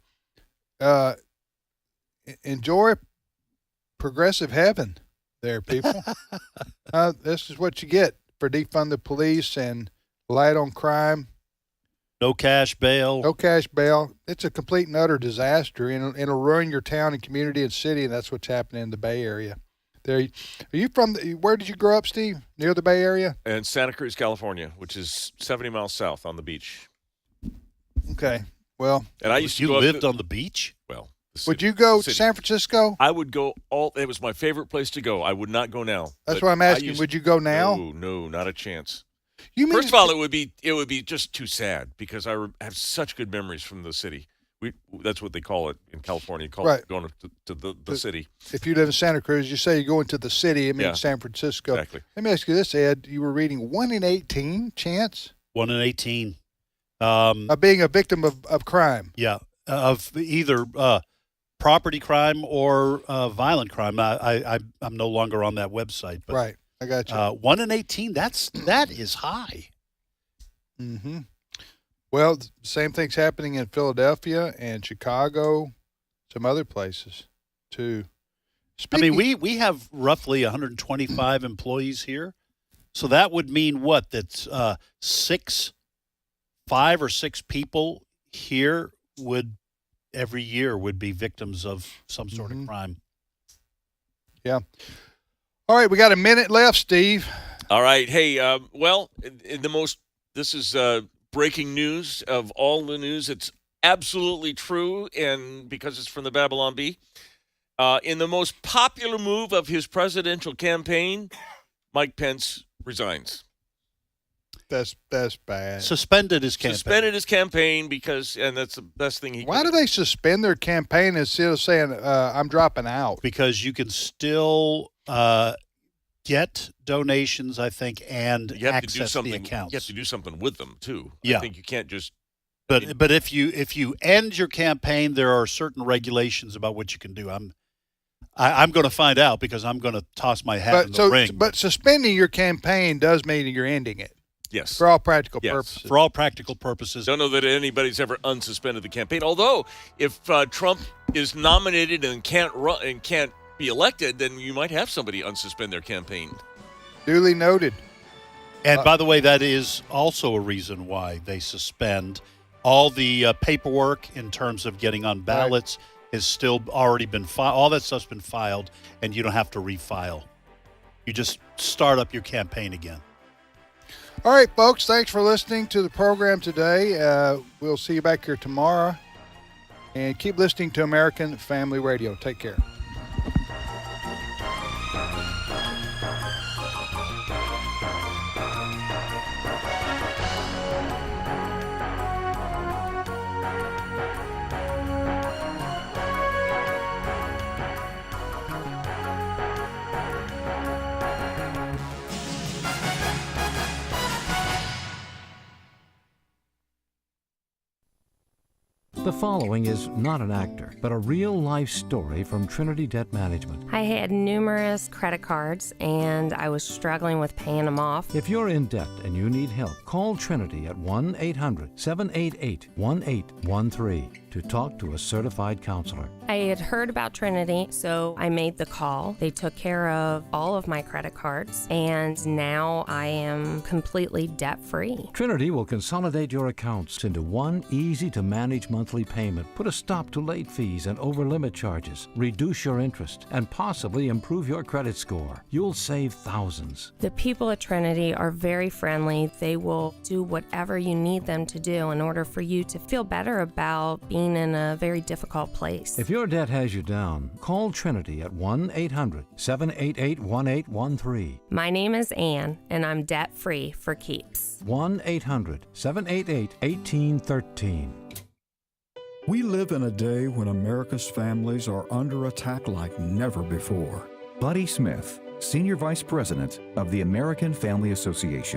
enjoy progressive heaven there, people. This is what you get for defund the police and light on crime. No cash bail. No cash bail. It's a complete and utter disaster, and it'll ruin your town and community and city, and that's what's happening in the Bay Area. There, are you from? Where did you grow up, Steve? Near the Bay Area? In Santa Cruz, California, which is 70 miles south on the beach. Okay. Well, and I used to you lived on the beach. Well, would you go to San Francisco? I would go. It was my favorite place to go. I would not go now. That's why I'm asking. Would you go now? No, not a chance. First of all, it would be just too sad because I have such good memories from the city. That's what they call it in California. It going to the city. If you live in Santa Cruz, you say you're going to the city. It means San Francisco. Exactly. Let me ask you this, Ed. You were reading 1 in 18 chance? 1 in 18. Of being a victim of crime. Yeah, of either property crime or violent crime. I'm no longer on that website. But, right. I got you. 1 in 18. That is high. Mm-hmm. Well, the same thing's happening in Philadelphia and Chicago, some other places too. We have roughly 125 employees here, so that would mean what? That's 5 or 6 people here every year would be victims of some sort of crime. Yeah. All right, we got a minute left, Steve. All right. Hey, this is breaking news of all the news. It's absolutely true, and because it's from the Babylon Bee. In the most popular move of his presidential campaign, Mike Pence resigns. That's bad. Suspended his campaign because, and that's the best thing Why do they suspend their campaign instead of saying, I'm dropping out? Because you can still get donations, I think, and access the accounts. You have to do something with them, too. Yeah. I think you can't just... But if you end your campaign, there are certain regulations about what you can do. I'm going to find out because I'm going to toss my hat in the ring. But suspending your campaign does mean you're ending it. Yes. For all practical purposes. For all practical purposes. Don't know that anybody's ever unsuspended the campaign. Although, if Trump is nominated and can't be elected, then you might have somebody unsuspend their campaign. Duly noted. And by the way, that is also a reason why they suspend all the paperwork in terms of getting on ballots has still already been filed. All that stuff's been filed, and you don't have to refile. You just start up your campaign again. All right, folks, thanks for listening to the program today. We'll see you back here tomorrow. And keep listening to American Family Radio. Take care. The following is not an actor, but a real-life story from Trinity Debt Management. I had numerous credit cards, and I was struggling with paying them off. If you're in debt and you need help, call Trinity at 1-800-788-1813 to talk to a certified counselor. I had heard about Trinity, so I made the call. They took care of all of my credit cards, and now I am completely debt-free. Trinity will consolidate your accounts into one easy-to-manage monthly payment, put a stop to late fees and over-limit charges, reduce your interest, and possibly improve your credit score. You'll save thousands. The people at Trinity are very friendly. They will do whatever you need them to do in order for you to feel better about being in a very difficult place. If your debt has you down, call Trinity at 1-800-788-1813. My name is Ann, and I'm debt-free for keeps. 1-800-788-1813. We live in a day when America's families are under attack like never before. Buddy Smith, Senior Vice President of the American Family Association.